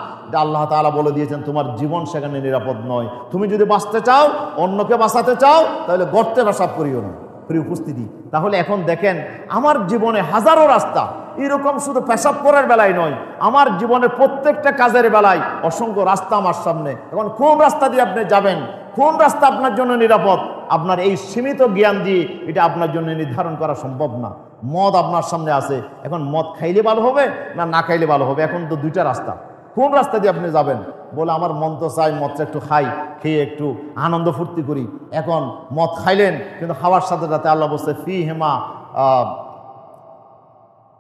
আল্লাহ তাআলা বলে দিয়েছেন তোমার জীবন সেখানে নিরাপদ নয়, তুমি যদি বাঁচতে চাও, অন্যকে বাঁচাতে চাও, তাহলে গর্তে পেশাব করিও না। প্রিয় উপস্থিতি, তাহলে এখন দেখেন আমার জীবনে হাজারো রাস্তা, এরকম শুধু পেশাব করার বেলায় নয়, আমার জীবনের প্রত্যেকটা কাজের বেলায় অসংখ্য রাস্তা আমার সামনে। এখন কোন রাস্তা দিয়ে আপনি যাবেন, কোন রাস্তা আপনার জন্য নিরাপদ, আপনার এই সীমিত জ্ঞান দিয়ে এটা আপনার জন্য নির্ধারণ করা সম্ভব না। মদ আপনার সামনে আছে, এখন মদ খাইলে ভালো হবে না না খাইলে ভালো হবে, এখন তো দুইটা রাস্তা, কোন রাস্তা দিয়ে আপনি যাবেন? বলে আমার মন তো চাই মদটা একটু খাই, খেয়ে একটু আনন্দ ফুর্তি করি। এখন মদ খাইলেন, কিন্তু খাওয়ার সাথে সাথে আল্লাহ বলছে ফি হেমা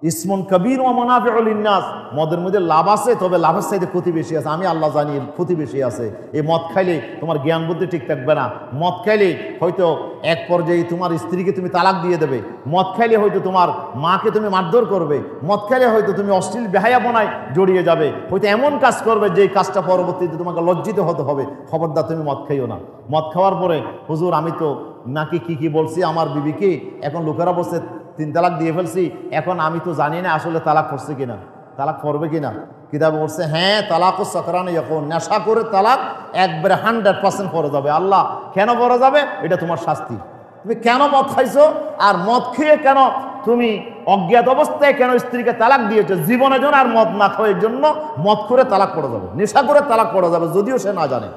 ইসমুন কবির ওয়া মুনাফিউল লিন্নাস, মদের মধ্যে লাভ আছে, তবে লাভের চাইতে ক্ষতি বেশি আছে, আমি আল্লাহ জানি ক্ষতি বেশি আছে। এই মদ খাইলে তোমার জ্ঞান বুদ্ধি ঠিক থাকবে না, মদ খাইলে হয়তো এক পর্যায়ে তোমার স্ত্রীকে তুমি তালাক দিয়ে দেবে, মদ খাইলে হয়তো তোমার মাকে তুমি মারধর করবে, মদ খাইলে হয়তো তুমি অশ্লীল বেহায়াপনায় জড়িয়ে যাবে, হয়তো এমন কাজ করবে যে কাজটা পরবর্তীতে তোমাকে লজ্জিত হতে হবে। খবরদার তুমি মদ খাইও না। মদ খাওয়ার পরে হুজুর আমি তো নাকি কি বলছি আমার বিবিকে, এখন লোকেরা বলছে 3 তালাক দিয়ে ফেলছি, এখন আমি তো জানি না আসলে তালাক পড়ছে কিনা, তালাক পড়বে কিনা। কিতাব বলছে হ্যাঁ তালাক ও সকরান, এখন নেশা করে তালাক একবারে 100% পড়ে যাবে। আল্লাহ কেন পড়ে যাবে? এটা তোমার শাস্তি। তুমি কেন মদ খাইছো, আর মদ খেয়ে কেন তুমি অজ্ঞাত অবস্থায় কেন স্ত্রীকে তালাক দিয়েছো, জীবনের জন্য আর মদ না খাওয়ার জন্য মদ করে তালাক পড়ে যাবে, নেশা করে তালাক পড়ে যাবে, যদিও সে না জানে।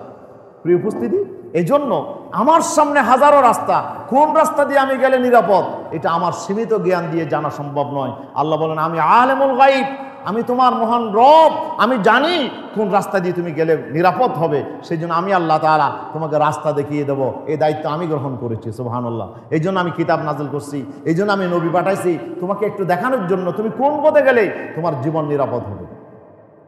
প্রিয় উপস্থিতি, এই জন্য আমার সামনে হাজারো রাস্তা, কোন রাস্তা দিয়ে আমি গেলে নিরাপদ, এটা আমার সীমিত জ্ঞান দিয়ে জানা সম্ভব নয়। আল্লাহ বলেন আমি আলেমুল গায়ব, আমি তোমার মহান রব, আমি জানি কোন রাস্তা দিয়ে তুমি গেলে নিরাপদ হবে, সেই জন্য আমি আল্লাহ তাআলা তোমাকে রাস্তা দেখিয়ে দেবো, এই দায়িত্ব আমি গ্রহণ করেছি। সুবহানাল্লাহ। এই জন্য আমি কিতাব নাজিল করছি, এই জন্য আমি নবী পাঠাইছি, তোমাকে একটু দেখানোর জন্য তুমি কোন পথে গেলে তোমার জীবন নিরাপদ হবে।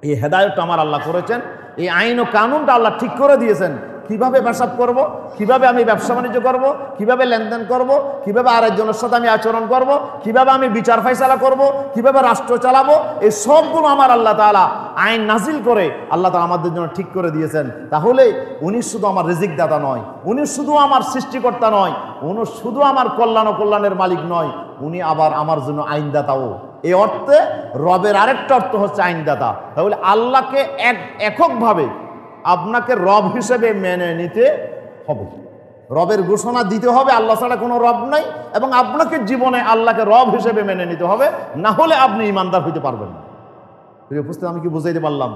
এই হেদায়েতটা আমার আল্লাহ করেছেন, এই আইন ও কানুনটা আল্লাহ ঠিক করে দিয়েছেন। কিভাবে পেশাব করব, কিভাবে আমি ব্যবসা বাণিজ্য করব, কিভাবে লেনদেন করব, কিভাবে আরেকজনের সাথে আমি আচরণ করব, কিভাবে আমি বিচার ফাইসালা করব, কিভাবে রাষ্ট্র চালাবো, এই সবগুলো আমার আল্লাহ তাআলা আইন নাজিল করে আল্লাহ তাআলা আমাদের জন্য ঠিক করে দিয়েছেন। তাহলে উনি শুধু আমার রিজিক দাতা নয়, উনি শুধু আমার সৃষ্টিকর্তা নয়, উনি শুধু আমার কল্যাণ ও কল্যাণের মালিক নয়, উনি আবার আমার জন্য আইনদাতাও। এই অর্থে রবের আরেকটা অর্থ হচ্ছে আইনদাতা। তাহলে আল্লাহকে এককভাবে আপনাকে রব হিসেবে মেনে নিতে হবে, রবের ঘোষণা দিতে হবে আল্লাহ ছাড়া কোনো রব নাই, এবং আপনাকে জীবনে আল্লাহকে রব হিসেবে মেনে নিতে হবে, না হলে আপনি ইমানদার হইতে পারবেন না। প্রিয় উপস্থিতি, আমি কি বুঝাইতে পারলাম?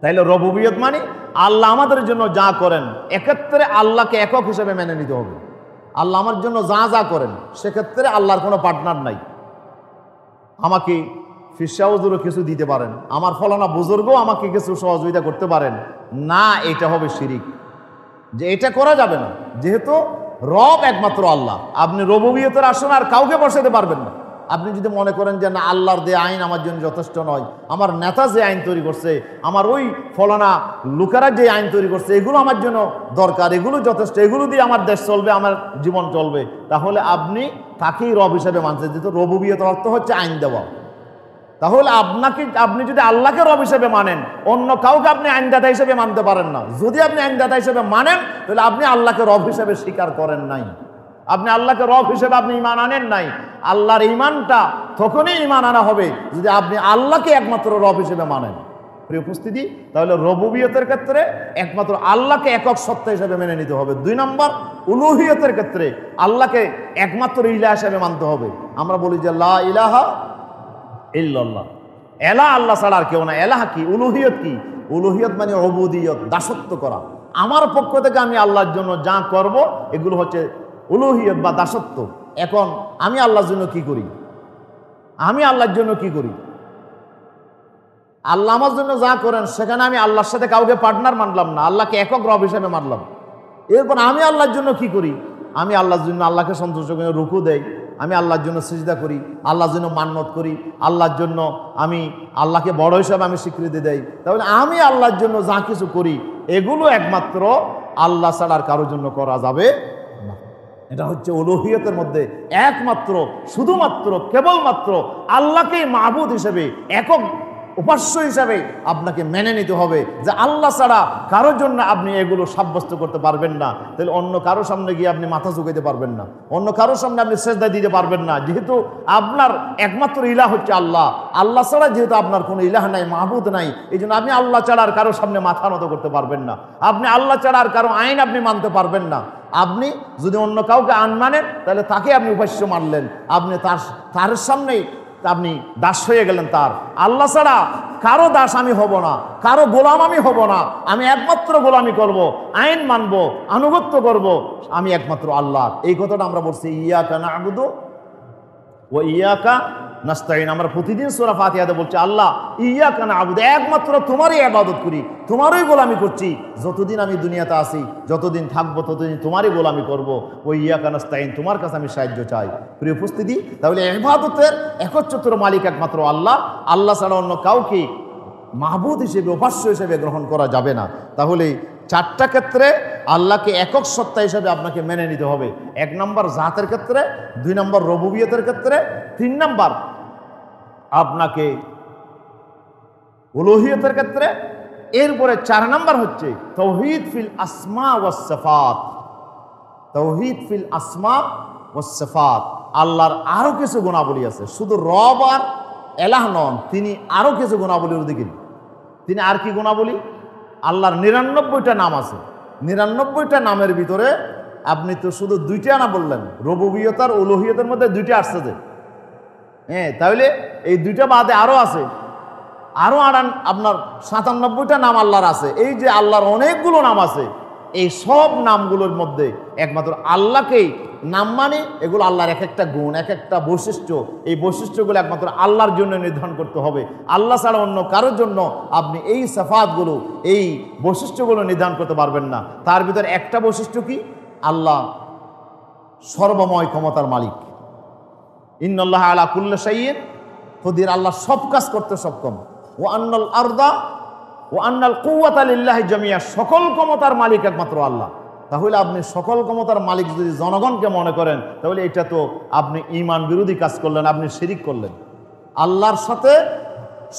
তাইলে রবুবিয়ত মানে আল্লাহ আমাদের জন্য যা করেন, এক্ষেত্রে আল্লাহকে একক হিসেবে মেনে নিতে হবে। আল্লাহ আমার জন্য যা যা করেন সেক্ষেত্রে আল্লাহর কোনো পার্টনার নাই। আমাকে ফিরসাউজুরও কিছু দিতে পারেন, আমার ফলানা বুজুর্গও আমাকে কিছু সহযোগিতা করতে পারেন না, এটা হবে শিরিক, যে এটা করা যাবে না। যেহেতু রব একমাত্র আল্লাহ, আপনি রবুবিয়তের আসন আর কাউকে বসাতে পারবেন না। আপনি যদি মনে করেন যে না আল্লাহর যে আইন আমার জন্য যথেষ্ট নয়, আমার নেতা যে আইন তৈরি করছে, আমার ওই ফলানা লোকেরা যে আইন তৈরি করছে, এগুলো আমার জন্য দরকার, এগুলো যথেষ্ট, এগুলো দিয়ে আমার দেশ চলবে, আমার জীবন চলবে, তাহলে আপনি তাকেই রব হিসেবে মানছেন। যেহেতু রবুবিয়তের অর্থ হচ্ছে আইন দেওয়া, তাহলে আপনি যদি আল্লাহকে রব হিসেবে মানেন, অন্য কাউকে আপনি আইনদাতা হিসেবে মানতে পারেন না। যদি আপনি আইনদাতা হিসেবে মানেন, তাহলে আপনি আল্লাহকে রব হিসেবে স্বীকার করেন নাই, আপনি আল্লাহকে রব হিসেবে আপনি ঈমান আনেন নাই। আল্লাহর ঈমানটা তখনই ঈমান আনা হবে যদি আপনি আল্লাহকে একমাত্র রব হিসেবে মানেন। প্রিয় উপস্থিতি, তাহলে রবুবিয়তের ক্ষেত্রে একমাত্র আল্লাহকে একক সত্তা হিসেবে মেনে নিতে হবে। 2 নম্বর, উলুহিয়তের ক্ষেত্রে আল্লাহকে একমাত্র ইলাহ হিসেবে মানতে হবে। আমরা বলি যে লা ইলাহা ইল্লাল্লাহ, এলা আল্লাহ ছাড়া আর কেউ না। এলাহ কি? উলুহিয়ত কি? উলুহিয়ত মানে উবুদিয়ত, দাসত্ব করা। আমার পক্ষ থেকে আমি আল্লাহর জন্য যা করব এগুলো হচ্ছে উলুহিয়ত বা দাসত্ব। এখন আমি আল্লাহর জন্য কি করি? আমি আল্লাহর জন্য কি করি? আল্লাহ আমার জন্য যা করেন সেখানে আমি আল্লাহর সাথে কাউকে পার্টনার মানলাম না, আল্লাহকে একক রব হিসেবে মানলাম। এরপর আমি আল্লাহর জন্য কি করি? আমি আল্লাহর জন্য আল্লাহকে সন্তুষ্ট করে রুকু দেই, আমি আল্লাহর জন্য সিজদা করি, আল্লাহর জন্য মান্নত করি, আল্লাহর জন্য আমি আল্লাহকে বড় হিসাবে আমি স্বীকৃতি দেই। তাহলে আমি আল্লাহর জন্য যা কিছু করি এগুলো একমাত্র আল্লাহ ছাড়ার কারোর জন্য করা যাবে না। এটা হচ্ছে উলুহিয়তের মধ্যে একমাত্র, শুধুমাত্র, কেবলমাত্র আল্লাহকেই মাবুদ হিসেবে, একক উপাস্য হিসাবে আপনাকে মেনে নিতে হবে যে আল্লাহ ছাড়া কারোর জন্য আপনি এগুলো সাব্যস্ত করতে পারবেন না। তাহলে অন্য কারোর সামনে গিয়ে আপনি মাথা ঝুঁকাইতে পারবেন না, অন্য কারোর সামনে আপনি সেজদা দিতে পারবেন না, যেহেতু আপনার একমাত্র ইলাহ হচ্ছে আল্লাহ। আল্লাহ ছাড়া যেহেতু আপনার কোনো ইলাহ নাই, মাহবুদ নাই, এই জন্য আপনি আল্লাহ ছাড়া আর কারোর সামনে মাথা নত করতে পারবেন না। আপনি আল্লাহ ছাড়া আর কারো আইন আপনি মানতে পারবেন না। আপনি যদি অন্য কাউকে আইন মানেন তাহলে তাকে আপনি উপাস্য মানলেন, আপনি তার সামনেই আপনি দাস হয়ে গেলেন তার। আল্লাহ ছাড়া কারো দাস আমি হব না, কারো গোলাম আমি হব না, আমি একমাত্র গোলামি করব, আইন মানব, আনুগত্য করব আমি একমাত্র আল্লাহ। এই কথাটা আমরা বলছি ইয়াকা না'বুদু ওয়া ইয়াকা নাস্তাইন। আমরা প্রতিদিন সূরা ফাতিহাতে বলছি আল্লাহ ইয়াকা না'বুদু, একমাত্র তোমারই ইবাদত করি, তোমারই গোলামি করছি। যতদিন আমি দুনিয়াতে আছি, যতদিন থাকবো, ততদিন তোমারই গোলামি করব। ওই ইয়াকা নাস্তাইন, তোমার কাছে আমি সাহায্য চাই। প্রিয় উপস্থিতি, তাহলে ইবাদতের একচ্ছত্র মালিক একমাত্র আল্লাহ। আল্লাহ ছাড়া অন্য কাউকে মাহবুদ হিসেবে, উপাস্য হিসেবে গ্রহণ করা যাবে না। তাহলে চারটা ক্ষেত্রে আল্লাহকে একক সত্তা হিসেবে আপনাকে মেনে নিতে হবে। 1 নম্বর জাতের ক্ষেত্রে, 2 নম্বর রুবুবিয়তের ক্ষেত্রে, 3 নম্বর আপনাকে উলুহিয়তের ক্ষেত্রে, এরপরে 4 নম্বর হচ্ছে তাওহীদ ফিল আসমা ওয়াস সিফাত। তাওহীদ ফিল আসমা ওয়াস সিফাত, আল্লাহর আরো কিছু গুণাবলী আছে, শুধু রব আর এলাহ নন, তিনি আরো কিছু গুণাবলীর অধিকারী। তিনি আর কি গুণাবলী? আল্লাহর 99টা নাম আছে। 99টা নামের ভিতরে আপনি তো শুধু 2টা না বললেন, রুবুবিয়ত আর উলুহিয়তের মধ্যে 2টা আসছে যে, হ্যাঁ, তাহলে এই 2টা বাদে আরো আছে, আরো আপনার 97টা নাম আল্লাহর আছে। এই যে আল্লাহর অনেকগুলো নাম আছে, এই সব নামগুলোর মধ্যে একমাত্র আল্লাহকেই নাম মানে এগুলো আল্লাহর এক একটা গুণ, এক একটা বৈশিষ্ট্য। এই বৈশিষ্ট্যগুলো একমাত্র আল্লাহর জন্য নির্ধারণ করতে হবে। আল্লাহ ছাড়া অন্য কারোর জন্য আপনি এই সিফাতগুলো, এই বৈশিষ্ট্যগুলো নির্ধারণ করতে পারবেন না। তার ভিতরে একটা বৈশিষ্ট্য কি? আল্লাহ সর্বময় ক্ষমতার মালিক। ইন্নাল্লাহা আলা কুল্লি শাইইন কদির, আল্লাহ সব কাজ করতে সক্ষম। ওয়া আন্নাল আরদা ওয়া আন্নাল কুওয়াতা লিল্লাহি জামিয়া, সকল ক্ষমতার মালিক একমাত্র আল্লাহ। তাহলে আপনি সকল ক্ষমতার মালিক যদি জনগণকে মনে করেন, তাহলে এটা তো আপনি ঈমান বিরোধী কাজ করলেন, আপনি শিরিক করলেন। আল্লাহর সাথে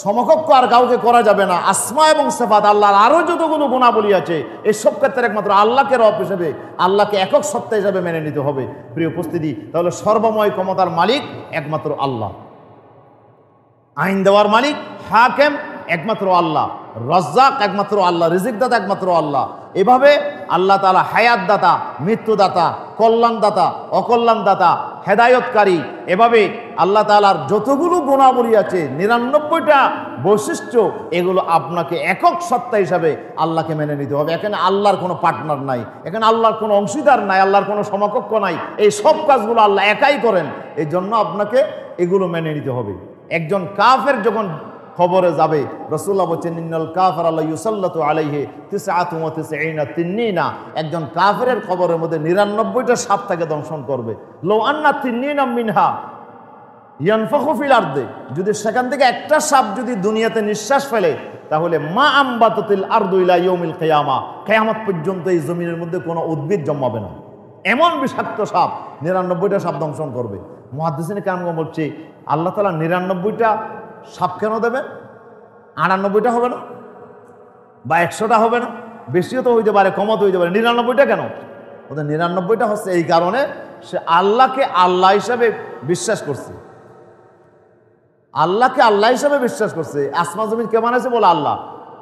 সমকক্ষ আর কাউকে করা যাবে না। আসমা এবং সিফাত, আল্লাহর আরো যতগুলো গুণাবলী আছে, এই সব ক্ষেত্রে একমাত্র আল্লাহকে রব হিসেবে, আল্লাহকে একক সত্তা হিসেবে মেনে নিতে হবে। প্রিয় উপস্থিতি, তাহলে সর্বময় ক্ষমতার মালিক একমাত্র আল্লাহ, আইন দেওয়ার মালিক হাকেম একমাত্র আল্লাহ, রাজ্জাক একমাত্র আল্লাহ, রিজিক দাতা একমাত্র আল্লাহ। এভাবে আল্লাহ তাআলা হায়াত দাতা, মৃত্যু দাতা, কল্যাণ দাতা, অকল্যাণ দাতা, হেদায়তকারী। এভাবে আল্লাহ তাআলার যতগুলো গুণাবলী আছে, 99টা বৈশিষ্ট্য, এগুলো আপনাকে একক সত্তা হিসাবে আল্লাহকে মেনে নিতে হবে। এখানে আল্লাহর কোনো পার্টনার নাই, এখানে আল্লাহর কোনো অংশীদার নাই, আল্লাহর কোনো সমকক্ষ নাই। এই সব কাজগুলো আল্লাহ একাই করেন, এই জন্য আপনাকে এগুলো মেনে নিতে হবে। একজন কাফের যখন খবরে যাবে, রাসূলুল্লাহ বলেন ইন্নাল কাফিরা লা ইউসাল্লাতু আলাইহি 99 তিন্নিনা, একজন কাফেরের খবরের মধ্যে 99টা সাপ তাকে দংশন করবে। লাউ আন্না তিন্নিনা মিনহা ইয়ানফাখু ফিল আরদি, যদি সেখান থেকে একটা সাপ যদি দুনিয়াতে নিঃশ্বাস ফেলে, তাহলে মা আমবাতাতিল আরদু ইলা ইয়াউমিল কিয়ামা, কিয়ামত পর্যন্ত এই জমিনের মধ্যে কোনো উদ্ভিদ জন্মাবে না। এমন বিষাক্ত সাপ 99টা সাপ দংশন করবে। মুহাদ্দিসিনে কেরাম বলছে আল্লাহ তাআলা 99টা সাপ কেন দেবেন? 98টা হবে না, বা 100টা হবে না? বেশিও তো হইতে পারে, কমও তো হইতে পারে, 99টা কেন? ওদের 99টা হচ্ছে এই কারণে সে আল্লাহকে আল্লাহ হিসাবে বিশ্বাস করছে, আল্লাহকে আল্লাহ হিসাবে বিশ্বাস করছে। আসমান জমিন কে বানাইছে? বলে আল্লাহ।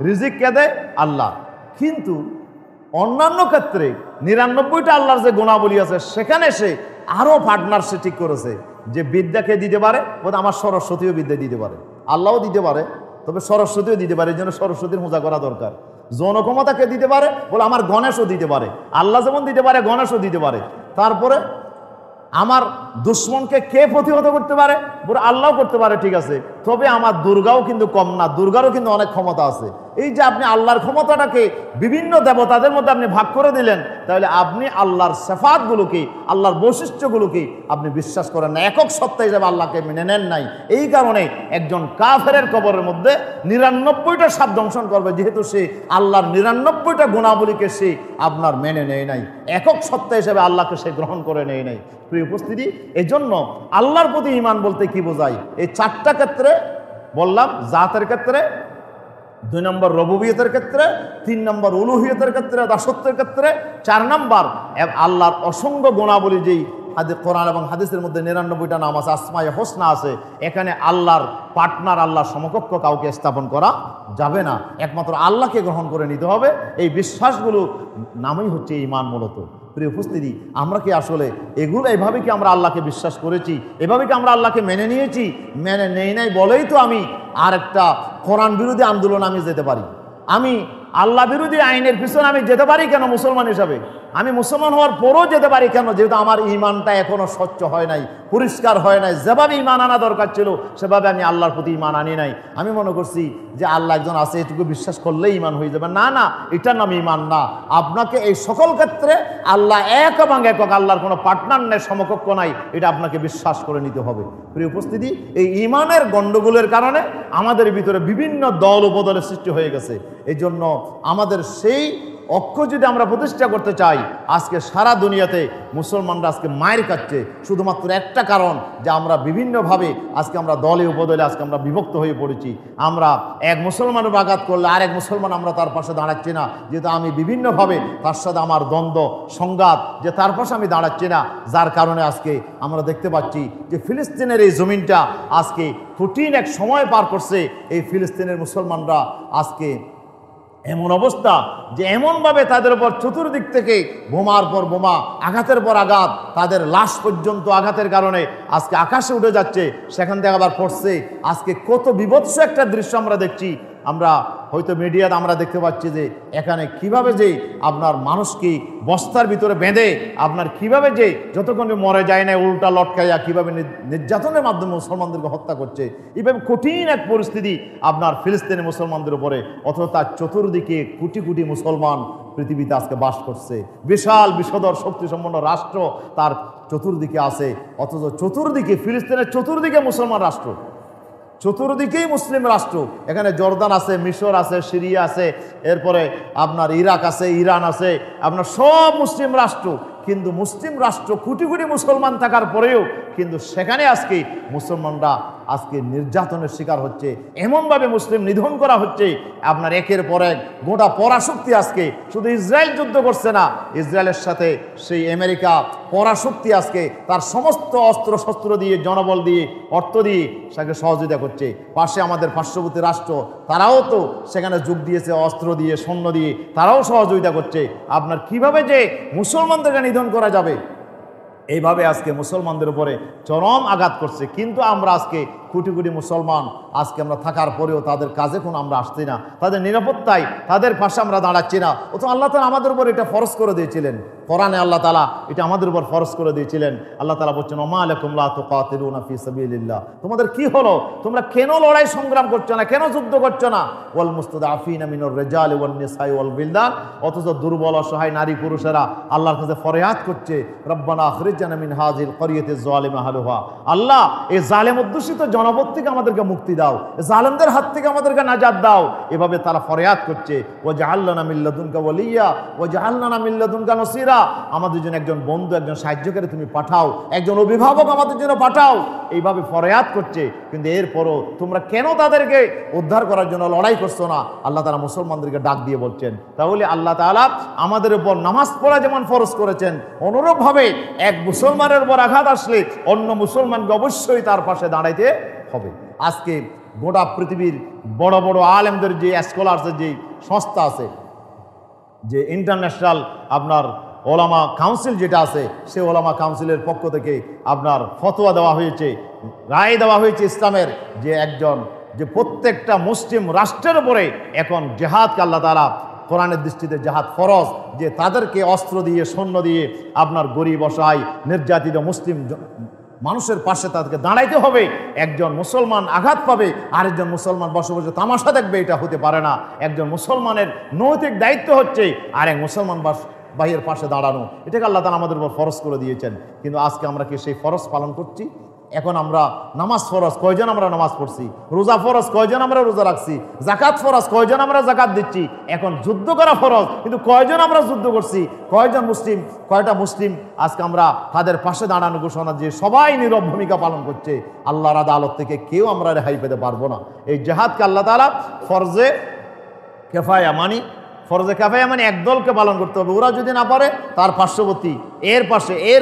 রিজিক কে দেয়? আল্লাহ। কিন্তু অন্যান্য ক্ষেত্রে 99টা আল্লাহর যে গুণাবলী আছে, সেখানে সে আরো পার্টনার সে ঠিক করেছে যে বিদ্যাকে দিতে পারে, বোধ আমার সরস্বতীও বিদ্যা দিতে পারে, আল্লাহও দিতে পারে, তবে সরস্বতীও দিতে পারে, এই জন্য সরস্বতীর পূজা করা দরকার। যৌন ক্ষমতাকে দিতে পারে, বলে আমার গণেশও দিতে পারে, আল্লাহ যেমন দিতে পারে গণেশও দিতে পারে। তারপরে আমার দুশ্মনকে কে প্রতিহত করতে পারে? বলে আল্লাহও করতে পারে, ঠিক আছে, তবে আমার দুর্গাও কিন্তু কম না, দুর্গারও কিন্তু অনেক ক্ষমতা আছে। এই যে আপনি আল্লাহর ক্ষমতাটাকে বিভিন্ন দেবতাদের মধ্যে আপনি ভাগ করে দিলেন, তাহলে আপনি আল্লাহর সিফাতগুলোকে, আল্লাহর বৈশিষ্ট্যগুলোকে আপনি বিশ্বাস করেন না, একক সত্তা হিসেবে আল্লাহকে মেনে নেন নাই। এই কারণে একজন কাফেরের কবরের মধ্যে 99টা সাপ দংশন করবে, যেহেতু সে আল্লাহর 99টা গুণাবলীকে সে আপনার মেনে নেয় নাই, একক সত্তা হিসেবে আল্লাহকে সে গ্রহণ করে নেয় নাই। প্রিয় উপস্থিতি, এই জন্য আল্লাহর প্রতি ঈমান বলতে কি বোঝায়? এই 4টা ক্ষেত্রে বললাম, জাতের ক্ষেত্রে, 2 নম্বর রুবুবিয়তের ক্ষেত্রে, 3 নম্বর উলুহিয়তের ক্ষেত্রে, দাসত্বের ক্ষেত্রে, 4 নম্বর আল্লাহর অসংখ্য গুণাবলী, যেই কোরআন এবং হাদিসের মধ্যে 99টা নাম আছে, আসমায়ে হোসনা আছে, এখানে আল্লাহর পার্টনার, আল্লাহর সমকক্ষ কাউকে স্থাপন করা যাবে না, একমাত্র আল্লাহকে গ্রহণ করে নিতে হবে। এই বিশ্বাসগুলো নামই হচ্ছে ঈমান মূলত। প্রিয় উপস্থিতি, আমরা কি আসলে এগুলো এভাবে কি আমরা আল্লাহকে বিশ্বাস করেছি? এভাবে কি আমরা আল্লাহকে মেনে নিয়েছি? মেনে নেই নাই বলেই তো আমি আর একটা কোরআন বিরোধী আন্দোলন আমি যেতে পারি, আমি আল্লাহ বিরোধী আইনের পিছনে আমি যেতে পারি কেন? মুসলমান হিসাবে আমি মুসলমান হওয়ার পরও যেতে পারি কেন? যেহেতু আমার ঈমানটা এখনো স্বচ্ছ হয় নাই, পরিষ্কার হয় নাই। যেভাবে ঈমান আনা দরকার ছিল সেভাবে আমি আল্লাহর প্রতি ঈমান আনি নাই। আমি মনে করছি যে আল্লাহ একজন আছে, এটুকু বিশ্বাস করলেই ঈমান হয়ে যাবে। না না, এটার নাম ঈমান না। আপনাকে এই সকল ক্ষেত্রে আল্লাহ এক এবং একক, আল্লাহর কোনো পার্টনার নেই, সমকক্ষ নাই, এটা আপনাকে বিশ্বাস করে নিতে হবে। প্রিয় উপস্থিতি, এই ঈমানের গণ্ডগোলের কারণে আমাদের ভিতরে বিভিন্ন দল উপদলের সৃষ্টি হয়ে গেছে। এই জন্য আমাদের সেই অক্ষ যদি আমরা প্রতিষ্ঠা করতে চাই, আজকে সারা দুনিয়াতে মুসলমানরা আজকে মায়ের খাচ্ছে শুধুমাত্র একটা কারণ, যে আমরা বিভিন্নভাবে আজকে আমরা দলে উপদলে আজকে আমরা বিভক্ত হয়ে পড়েছি। আমরা এক মুসলমানের আঘাত করলে আরেক মুসলমান আমরা তার পাশে দাঁড়াচ্ছি না, যেহেতু আমি বিভিন্নভাবে তার সাথে আমার দ্বন্দ্ব সংঘাত, যে তার পাশে আমি দাঁড়াচ্ছি না, যার কারণে আজকে আমরা দেখতে পাচ্ছি যে ফিলিস্তিনের এই জমিনটা আজকে কঠিন এক সময় পার করছে। এই ফিলিস্তিনের মুসলমানরা আজকে এমন অবস্থা যে এমনভাবে তাদের উপর চতুর্দিক থেকে বোমার পর বোমা, আঘাতের পর আঘাত, তাদের লাশ পর্যন্ত আঘাতের কারণে আজকে আকাশে উঠে যাচ্ছে, সেখান থেকে আবার পড়ছে। আজকে কত বিভৎস একটা দৃশ্য আমরা দেখছি। আমরা হয়তো মিডিয়াতে আমরা দেখতে পাচ্ছি যে এখানে কিভাবে যে আপনার মানুষকে বস্তার ভিতরে বেঁধে আপনার কিভাবে যে যতক্ষণ মরে যায় না উল্টা লটকাইয়া কিভাবে নির্যাতনের মাধ্যমে মুসলমানদেরকে হত্যা করছে। এইভাবে কঠিন এক পরিস্থিতি আপনার ফিলিস্তিনি মুসলমানদের উপরে, অথচ তার চতুর্দিকে কোটি কোটি মুসলমান পৃথিবীতে আজকে বাস করছে। বিশাল বিষধর শক্তিসম্পন্ন রাষ্ট্র তার চতুর্দিকে আছে, অথচ চতুর্দিকে ফিলিস্তিনের চতুর্দিকে মুসলমান রাষ্ট্র, চতুর্দিকেই মুসলিম রাষ্ট্র। এখানে জর্দান আছে, মিশর আছে, সিরিয়া আছে, এরপরে আপনার ইরাক আছে, ইরান আছে, আপনার সব মুসলিম রাষ্ট্র। কিন্তু মুসলিম রাষ্ট্র কোটি কোটি মুসলমান থাকার পরেও কিন্তু সেখানে আজকে মুসলমানরা আজকে নির্যাতনের শিকার হচ্ছে, এমনভাবে মুসলিম নিধন করা হচ্ছে। আপনার একের পর এক গোটা পরাশক্তি আজকে শুধু ইসরায়েল যুদ্ধ করছে না, ইসরায়েলের সাথে সেই আমেরিকা পরাশক্তি আজকে তার সমস্ত অস্ত্র শস্ত্র দিয়ে, জনবল দিয়ে, অর্থ দিয়ে সেটাকে সহযোগিতা করছে। পাশে আমাদের পার্শ্ববর্তী রাষ্ট্র, তারাও তো সেখানে যোগ দিয়েছে, অস্ত্র দিয়ে, সৈন্য দিয়ে, তারাও সহযোগিতা করছে। আপনার কিভাবে যে মুসলমানদেরকে নিধন করা যাবে, এইভাবে আজকে মুসলমানদের উপরে চরম আঘাত করছে। কিন্তু আমরা আজকে কোটি কোটি মুসলমান আজকে আমরা থাকার পরেও তাদের কাজে কোনো আমরা আসছি না, তাদের নিরাপত্তায় তাদের পাশে আমরা দাঁড়াচ্ছি না। অথচ আল্লাহ তাআলা আমাদের উপর এটা ফরজ করে দিয়েছিলেন, কোরআনে আল্লাহ তাআলা এটা আমাদের উপর ফরজ করে দিয়েছিলেন। আল্লাহ তাআলা বলছেন, ওমা আলাইকুম লা তুকাতিলুনা ফি সাবিলিল্লাহ, তোমাদের কি হলো, তোমরা কেন লড়াই সংগ্রাম করছো না, কেন যুদ্ধ করছো না? ওয়াল মুস্তাদাফিনা মিনার রিজালি ওয়ান নিসাই ওয়াল বিলদান, অথচ দুর্বল অসহায় নারী পুরুষেরা আল্লাহর কাছে ফরিয়াদ করছে, রব্বানা আখরিজনা মিন হাযিল ক্বরিয়াতিজ যালিমা আহলুহা, আল্লাহ এই জালেম অধ্যুষিত জনপদ থেকে আমাদেরকে মুক্তি দাও, জালেমদের হাত থেকে আমাদেরকে নাজাত দাও। এভাবে তারা ফরিয়াদ করছে। ওয়াজআলনা মিন লাদুনকা ওয়ালিয়া ওয়াজআলনা মিন লাদুনকা নাসীরা, আমাদের জন্য একজন বন্ধু, একজন সাহায্যকারী তুমি পাঠাও, একজন অভিভাবক আমাদের জন্য পাঠাও, এইভাবে ফরিয়াদ করছে। কিন্তু এরপরও তোমরা কেন তাদেরকে উদ্ধার করার জন্য লড়াই করছো না? আল্লাহ তাআলা মুসলমানদেরকে ডাক দিয়ে বলছেন। তাহলে আল্লাহ তাআলা আমাদের উপর নামাজ পড়া যেমন ফরজ করেছেন, অনুরূপভাবে এক মুসলমানের উপর আঘাত আসলে অন্য মুসলমানকে অবশ্যই তার পাশে দাঁড়াইতে হবে। আজকে গোটা পৃথিবীর বড় বড় আলেমদের যে স্কলার্সের যে সংস্থা আছে, যে ইন্টারন্যাশনাল আপনার ওলামা কাউন্সিল যেটা আছে, সে ওলামা কাউন্সিলের পক্ষ থেকে আপনার ফতোয়া দেওয়া হয়েছে, রায় দেওয়া হয়েছে ইসলামের, যে একজন যে প্রত্যেকটা মুসলিম রাষ্ট্রের উপরে এখন জিহাদকে আল্লাহ তাআলা কোরআনের দৃষ্টিতে জিহাদ ফরজ, যে তাদেরকে অস্ত্র দিয়ে, সৈন্য দিয়ে আপনার গরিব অসহায় নির্যাতিত মুসলিম মানুষের পাশে তাদেরকে দাঁড়াইতে হবে। একজন মুসলমান আঘাত পাবে, আরেকজন মুসলমান বসে বসে তামাশা দেখবে, এটা হতে পারে না। একজন মুসলমানের নৈতিক দায়িত্ব হচ্ছে আরেক মুসলমান ভাইয়ের পাশে দাঁড়ানো। এটাকে আল্লাহ তাআলা আমাদের উপর ফরজ করে দিয়েছেন। কিন্তু আজকে আমরা কি সেই ফরজ পালন করছি? এখন আমরা নামাজ ফরজ, কয়জন আমরা নামাজ পড়ছি? রোজা ফরজ, কয়জন আমরা রোজা রাখছি? জাকাত ফরজ, কয়জন আমরা জাকাত দিচ্ছি? এখন যুদ্ধ করা ফরজ, কিন্তু কয়জন আমরা যুদ্ধ করছি? কয়জন মুসলিম, কয়টা মুসলিম আজকে আমরা তাদের পাশে দাঁড়ানো ঘোষণা দিয়ে সবাই নীরব ভূমিকা পালন করছে। আল্লাহর আদালত থেকে কেউ আমরা রেহাই পেতে পারবো না। এই জিহাদকে আল্লাহ তাআলা ফরজে কিফায়া ফরজে কিফায়া একদলকে পালন করতে হবে। ওরা যদি না পারে তার পার্শ্ববর্তী, এর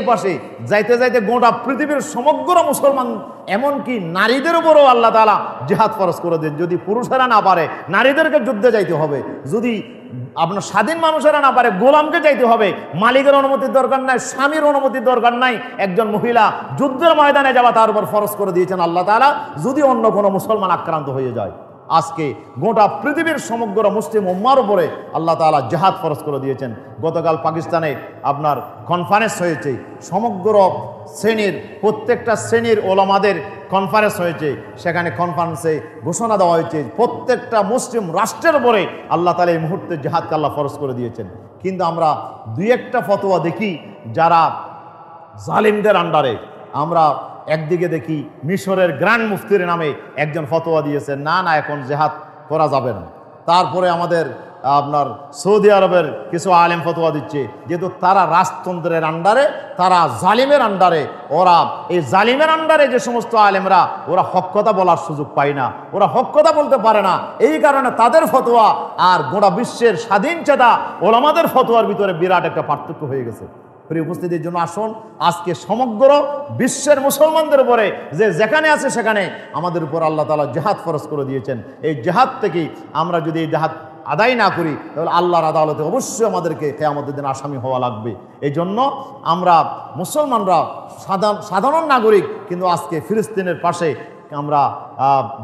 পাশে যাইতে যাইতে গোটা পৃথিবীর সমগ্র মুসলমান, এমনকি নারীদের উপরও আল্লাহ তাআলা জিহাদ ফরজ করে দেন। যদি পুরুষেরা না পারে নারীদেরকে যুদ্ধে যাইতে হবে। যদি আপনার স্বাধীন মানুষেরা না পারে গোলামকে যাইতে হবে। মালিকের অনুমতির দরকার নাই, স্বামীর অনুমতির দরকার নাই। একজন মহিলা যুদ্ধের ময়দানে যাওয়া তার উপর ফরজ করে দিয়েছেন আল্লাহ তাআলা, যদি অন্য কোনো মুসলমান আক্রান্ত হয়ে যায়। আজকে গোটা পৃথিবীর সমগ্র মুসলিম উম্মার উপরে আল্লাহ তাআলা জিহাদ ফরজ করে দিয়েছেন। গতকাল পাকিস্তানে আপনার কনফারেন্স হয়েছে, সমগ্র শ্রেণীর প্রত্যেকটা শ্রেণীর ওলামাদের কনফারেন্স হয়েছে। সেখানে কনফারেন্সে ঘোষণা দেওয়া হয়েছে প্রত্যেকটা মুসলিম রাষ্ট্রের উপরে আল্লাহ তাআলা এই মুহূর্তে জিহাদকে আল্লাহ ফরজ করে দিয়েছেন। কিন্তু আমরা দুই একটা ফতোয়া দেখি যারা জালিমদের আন্ডারে। আমরা একদিকে দেখি মিশরের গ্র্যান্ড মুফতির নামে একজন ফতোয়া দিয়েছেন, না এখন জিহাদ করা যাবে না। তারপরে আমাদের আপনার সৌদি আরবের কিছু আলেম ফতোয়া দিচ্ছে, যেহেতু তারা রাজতন্ত্রের আন্ডারে, তারা জালিমের আন্ডারে। ওরা এই জালিমের আন্ডারে যে সমস্ত আলেমরা, ওরা হক কথা বলার সুযোগ পায় না, ওরা হক কথা বলতে পারে না। এই কারণে তাদের ফতোয়া আর গোটা বিশ্বের স্বাধীন চেতা ওলামাদের ফতোয়ার ভিতরে বিরাট একটা পার্থক্য হয়ে গেছে। প্রিয় উপস্থিতির জন্য আসুন, আজকে সমগ্র বিশ্বের মুসলমানদের উপরে যে যেখানে আছে সেখানে আমাদের উপর আল্লাহ তাআলা জিহাদ ফরজ করে দিয়েছেন। এই জিহাদ থেকে আমরা যদি এই জিহাদ আদায় না করি তাহলে আল্লাহর আদালতে অবশ্যই আমাদেরকে কিয়ামতের দিন আসামি হওয়া লাগবে। এই জন্য আমরা মুসলমানরা সাধারণ নাগরিক, কিন্তু আজকে ফিলিস্তিনের পাশে আমরা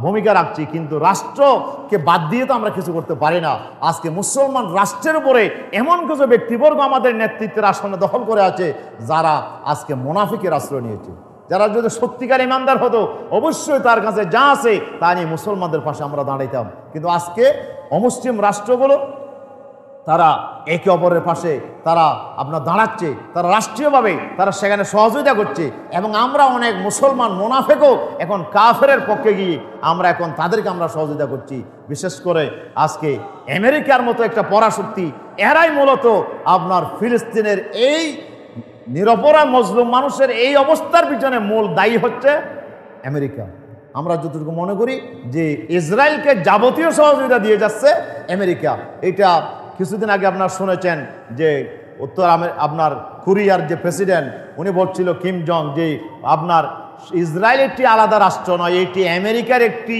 ভূমিকা রাখছি, কিন্তু রাষ্ট্রকে বাদ দিয়ে তো আমরা কিছু করতে পারি না। আজকে মুসলমান রাষ্ট্রের উপরে এমন কিছু ব্যক্তিবর্গ আমাদের নেতৃত্বের আসনে দখল করে আছে, যারা আজকে মুনাফিকের আশ্রয় নিয়েছে। যারা যদি সত্যিকার ইমানদার হতো অবশ্যই তার কাছে যা আছে তা নিয়ে মুসলমানদের পাশে আমরা দাঁড়াইতাম। কিন্তু আজকে অমুসলিম রাষ্ট্রগুলো তারা একে অপরের পাশে তারা আপনার দাঁড়াচ্ছে, তারা রাষ্ট্রীয়ভাবে তারা সেখানে সহযোগিতা করছে। এবং আমরা অনেক মুসলমান মুনাফিকও এখন কাফেরের পক্ষে গিয়ে আমরা এখন তাদেরকে আমরা সহযোগিতা করছি। বিশেষ করে আজকে আমেরিকার মতো একটা পরাশক্তি, এরাই মূলত আপনার ফিলিস্তিনের এই নিরপরাধ মজলুম মানুষের এই অবস্থার পিছনে মূল দায়ী হচ্ছে আমেরিকা। আমরা যতটুকু মনে করি যে ইসরায়েলকে যাবতীয় সহযোগিতা দিয়ে যাচ্ছে আমেরিকা। এটা কিছুদিন আগে আপনার শুনেছেন যে আপনার কোরিয়ার যে প্রেসিডেন্ট, উনি বলছিল কিম জং, যে আপনার ইসরায়েল একটি আলাদা রাষ্ট্র নয়, এটি আমেরিকার একটি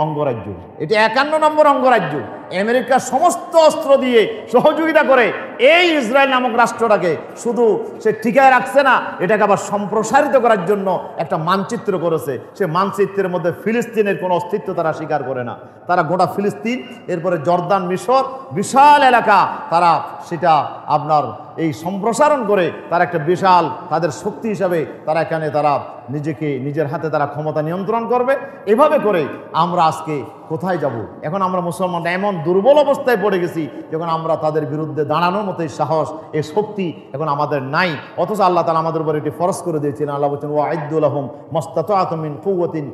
অঙ্গরাজ্য, এটি 51 নম্বর অঙ্গরাজ্য। আমেরিকা সমস্ত অস্ত্র দিয়ে সহযোগিতা করে এই ইসরায়েল নামক রাষ্ট্রটাকে শুধু সে টিকায় রাখছে না, এটাকে আবার সম্প্রসারিত করার জন্য একটা মানচিত্র করেছে। সে মানচিত্রের মধ্যে ফিলিস্তিনের কোনো অস্তিত্ব তারা স্বীকার করে না। তারা গোটা ফিলিস্তিন, এরপরে জর্দান, মিশর, বিশাল এলাকা তারা সেটা আপনার এই সম্প্রসারণ করে তারা একটা বিশাল তাদের শক্তি হিসাবে তারা এখানে তারা নিজের হাতে তারা ক্ষমতা নিয়ন্ত্রণ করবে। এভাবে করে আমরা আজকে কোথায় যাব? এখন আমরা মুসলমানরা এমন দুর্বল অবস্থায় পড়ে গেছি যখন আমরা তাদের বিরুদ্ধে দাঁড়ানোর মতো এই সাহস, এই শক্তি এখন আমাদের নাই। অথচ আল্লাহ তাআলা আমাদের উপর এটি ফরজ করে দিয়েছিলেন। আল্লাহ বলছেন ওয়াইদ্দু লাহুম মাসতাতা'তুম মিন কুওয়াতিন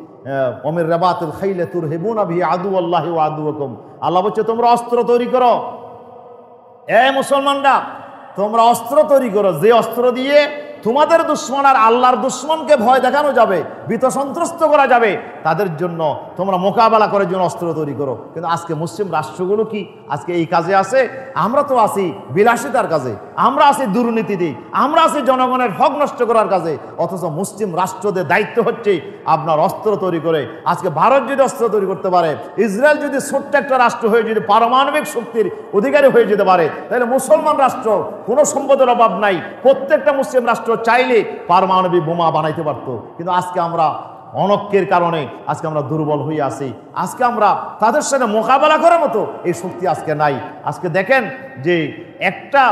ওয়া মির রাবাতিল খাইল তুরহিবুনা বিহি আদুওয়াল্লাহি ওয়া আদুওয়াকুম। আল্লাহ বলছে তোমরা অস্ত্র তৈরি করো, মুসলমানরা তোমরা অস্ত্র তৈরি করো, যে অস্ত্র দিয়ে তোমাদের দুশ্মন আর আল্লাহর দুশ্মনকে ভয় দেখানো যাবে, ভীত সন্ত্রস্ত করা যাবে, তাদের জন্য তোমরা মোকাবেলা করার জন্য অস্ত্র তৈরি করো। কিন্তু আজকে মুসলিম রাষ্ট্রগুলো কি আজকে এই কাজে আছে? আমরা তো আছি বিলাসিতার কাজে, আমরা আছি দুর্নীতিতে, আমরা আছি জনগণের হক নষ্ট করার কাজে। অথচ মুসলিম রাষ্ট্রদের দায়িত্ব হচ্ছে আপনার অস্ত্র তৈরি করে। আজকে ভারত যদি অস্ত্র তৈরি করতে পারে, ইসরায়েল যদি ছোট্ট একটা রাষ্ট্র হয়ে যদি পারমাণবিক শক্তির অধিকারী হয়ে যেতে পারে, তাহলে মুসলমান রাষ্ট্র কোনো সম্পদের অভাব নাই। প্রত্যেকটা মুসলিম রাষ্ট্র চাইলে পারমাণবিক বোমা বানাইতে পারত। কিন্তু আজকে আমরা অনৈক্যের কারণে আজকে আমরা দুর্বল হয়ে আছি। আজকে আমরা তাদের সাথে মোকাবেলা করার মতো এই শক্তি আজকে নাই। আজকে দেখেন যে একটা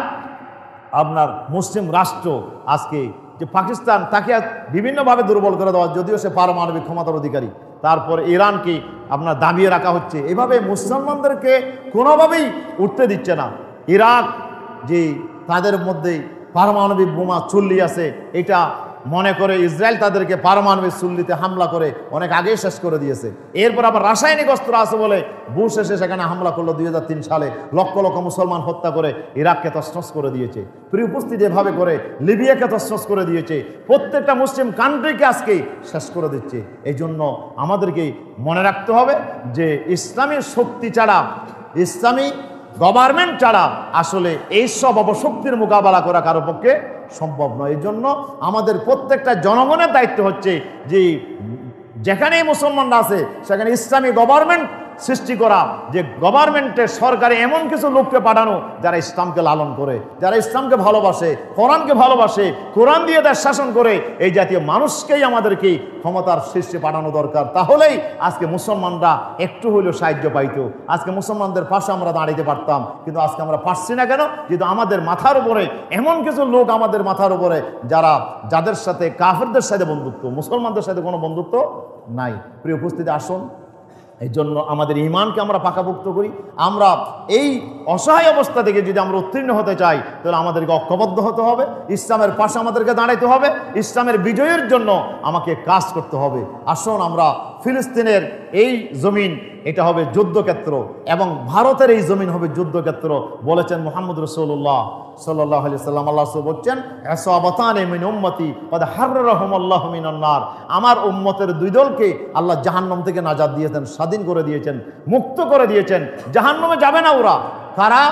আপনার মুসলিম রাষ্ট্র আজকে যে পাকিস্তান তাকে বিভিন্নভাবে দুর্বল করে দেওয়া, যদিও সে পারমাণবিক ক্ষমতার অধিকারী। তারপর ইরানকে আপনার দাবিয়ে রাখা হচ্ছে। এভাবে মুসলমানদেরকে কোনোভাবেই উঠতে দিচ্ছে না। ইরাক যে তাদের মধ্যে পারমাণবিক বোমা চুল্লি আছে, এটা মনে করে ইসরায়েল তাদেরকে পারমাণবিক চুল্লিতে হামলা করে অনেক আগেই শেষ করে দিয়েছে। এরপর আবার রাসায়নিক অস্ত্র আছে বলে বুশ এসে সেখানে হামলা করলো 2003 সালে, লক্ষ লক্ষ মুসলমান হত্যা করে ইরাককে তছনছ করে দিয়েছে। প্রিয় উপস্থিতি, এভাবে করে লিবিয়াকে তছনছ করে দিয়েছে। প্রত্যেকটা মুসলিম কান্ট্রিকে আজকে শেষ করে দিচ্ছে। এই জন্য আমাদেরকে মনে রাখতে হবে যে ইসলামী শক্তি ছাড়া, ইসলামী গভর্নমেন্ট ছাড়া আসলে এইসব অপশক্তির মোকাবেলা করা কারো পক্ষে সম্ভব নয়। এই জন্য আমাদের প্রত্যেকটা জনগণের দায়িত্ব হচ্ছে যে যেখানেই মুসলমানরা আছে সেখানে ইসলামী গভর্নমেন্ট সৃষ্টি করা, যে গভর্নমেন্টের সরকারে এমন কিছু লোককে পাঠানো যারা ইসলামকে লালন করে, যারা ইসলামকে ভালোবাসে, কোরআনকে ভালোবাসে, কোরআন দিয়ে দেশ শাসন করে। এই জাতীয় মানুষকেই আমাদেরকে ক্ষমতার শীর্ষে পাঠানো দরকার। তাহলেই আজকে মুসলমানরা একটু হইলেও সাহায্য পাইতো, আজকে মুসলমানদের পাশে আমরা দাঁড়াইতে পারতাম। কিন্তু আজকে আমরা পারছি না কেন? যেহেতু আমাদের মাথার উপরে এমন কিছু লোক, আমাদের মাথার উপরে যাদের সাথে কাফেরদের সাথে বন্ধুত্ব, মুসলমানদের সাথে কোনো বন্ধুত্ব নাই। প্রিয় উপস্থিতি, আসুন এই জন্য আমাদের ঈমানকে আমরা পাকাপোক্ত করি। আমরা এই অসহায় অবস্থা থেকে যদি আমরা উত্তীর্ণ হতে চাই, তাহলে আমাদেরকে ঐক্যবদ্ধ হতে হবে, ইসলামের পাশে আমাদেরকে দাঁড়াইতে হবে, ইসলামের বিজয়ের জন্য আমাকে কাজ করতে হবে। আসুন আমরা ফিলিস্তিনের এই জমিন, এটা হবে যুদ্ধক্ষেত্র, এবং ভারতের এই জমিন হবে যুদ্ধক্ষেত্র বলেছেন মুহাম্মদ রাসূলুল্লাহ সাল্লাল্লাহু আলাইহি সাল্লাম। আল্লাহ বলছেন, আসাবাতানে মিন উম্মতি ক্বাদ হাররাহুমুল্লাহু মিনান নার। আমার উম্মতের দুই দলকে আল্লাহ জাহান্নাম থেকে নাজাত দিয়েছেন, স্বাধীন করে দিয়েছেন, মুক্ত করে দিয়েছেন। জাহান্নামে যাবে না ওরা। কারা?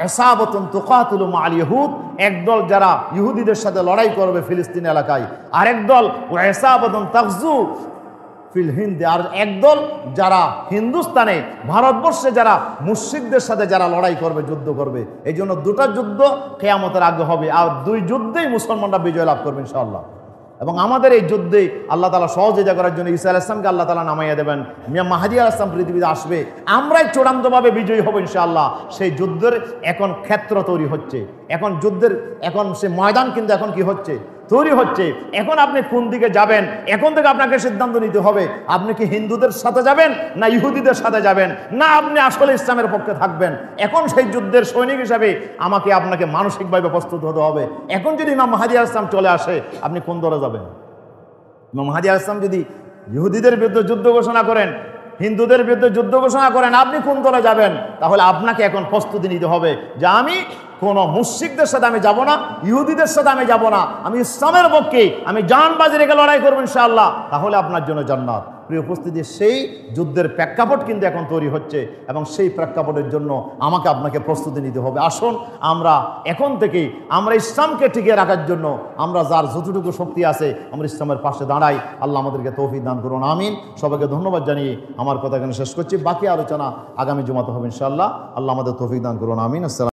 ইসাবাতুন তুকাতিলু মাআল ইহুদ, একদল যারা ইহুদিদের সাথে লড়াই করবে ফিলিস্তিন এলাকায়, আরেক দল ওয়া ইসাবাতুন তাগজু ফিল হিন্দ, আর একদল যারা হিন্দুস্তানে, ভারতবর্ষে যারা মুশরিকদের সাথে যারা লড়াই করবে, যুদ্ধ করবে। এই জন্য দুটা যুদ্ধ কিয়ামতের আগে হবে, আর দুই যুদ্ধেই মুসলমানরা বিজয় লাভ করবে ইনশাআল্লাহ। এবং আমাদের এই যুদ্ধে আল্লাহ তাআলা সহযোগিতা করার জন্য ঈসা আলাইহিস সালামকে আল্লাহ তাআলা নামাইয়া দেবেন, মিয়াঁ মাহদী আলাইহিস সালাম পৃথিবীতে আসবে, আমরাই চূড়ান্তভাবে বিজয়ী হব ইনশাআল্লাহ। সেই যুদ্ধের এখন ক্ষেত্র তৈরি হচ্ছে, এখন যুদ্ধের সে ময়দান কিন্তু এখন কি হচ্ছে, তৈরি হচ্ছে। এখন আপনি কোন দিকে যাবেন, এখন থেকে আপনাকে সিদ্ধান্ত নিতে হবে। আপনি কি হিন্দুদের সাথে যাবেন, না ইহুদিদের সাথে যাবেন, না আপনি আসলে ইসলামের পক্ষে থাকবেন? এখন সেই যুদ্ধের সৈনিক হিসাবে আপনাকে মানসিকভাবে প্রস্তুত হতে হবে। এখন যদি ইমাম মাহদী আলাইহিস সালাম চলে আসে, আপনি কোন দলে যাবেন? ইমাম মাহদী আলাইহিস সালাম যদি ইহুদিদের বিরুদ্ধে যুদ্ধ ঘোষণা করেন, হিন্দুদের বিরুদ্ধে যুদ্ধ ঘোষণা করেন, আপনি কোন দলে যাবেন? তাহলে আপনাকে এখন প্রস্তুতি নিতে হবে যে আমি কোনো মুশরিকদের সাথে আমি যাব না, ইহুদিদের সাথে আমি যাব না, আমি ইসলামের পক্ষে আমি জান বাজি রেখে লড়াই করবো ইনশাআল্লাহ। তাহলে আপনার জন্য জান্নাত। প্রিয় উপস্থিতি, সেই যুদ্ধের প্রেক্ষাপট কিন্তু এখন তৈরি হচ্ছে, এবং সেই প্রেক্ষাপটের জন্য আমাকে আপনাকে প্রস্তুতি নিতে হবে। আসুন আমরা এখন থেকেই আমরা ইসলামকে টিকিয়ে রাখার জন্য আমরা যার যতটুকু শক্তি আছে আমরা ইসলামের পাশে দাঁড়াই। আল্লাহ আমাদেরকে তৌফিক দান করুন, আমিন। সবাইকে ধন্যবাদ জানিয়ে আমার কথা এখানে শেষ করছি। বাকি আলোচনা আগামী জুমাতে হবে ইনশাআল্লাহ। আল্লাহ আমাদের তৌফিক দান করুন, আমিন। আসসালাম।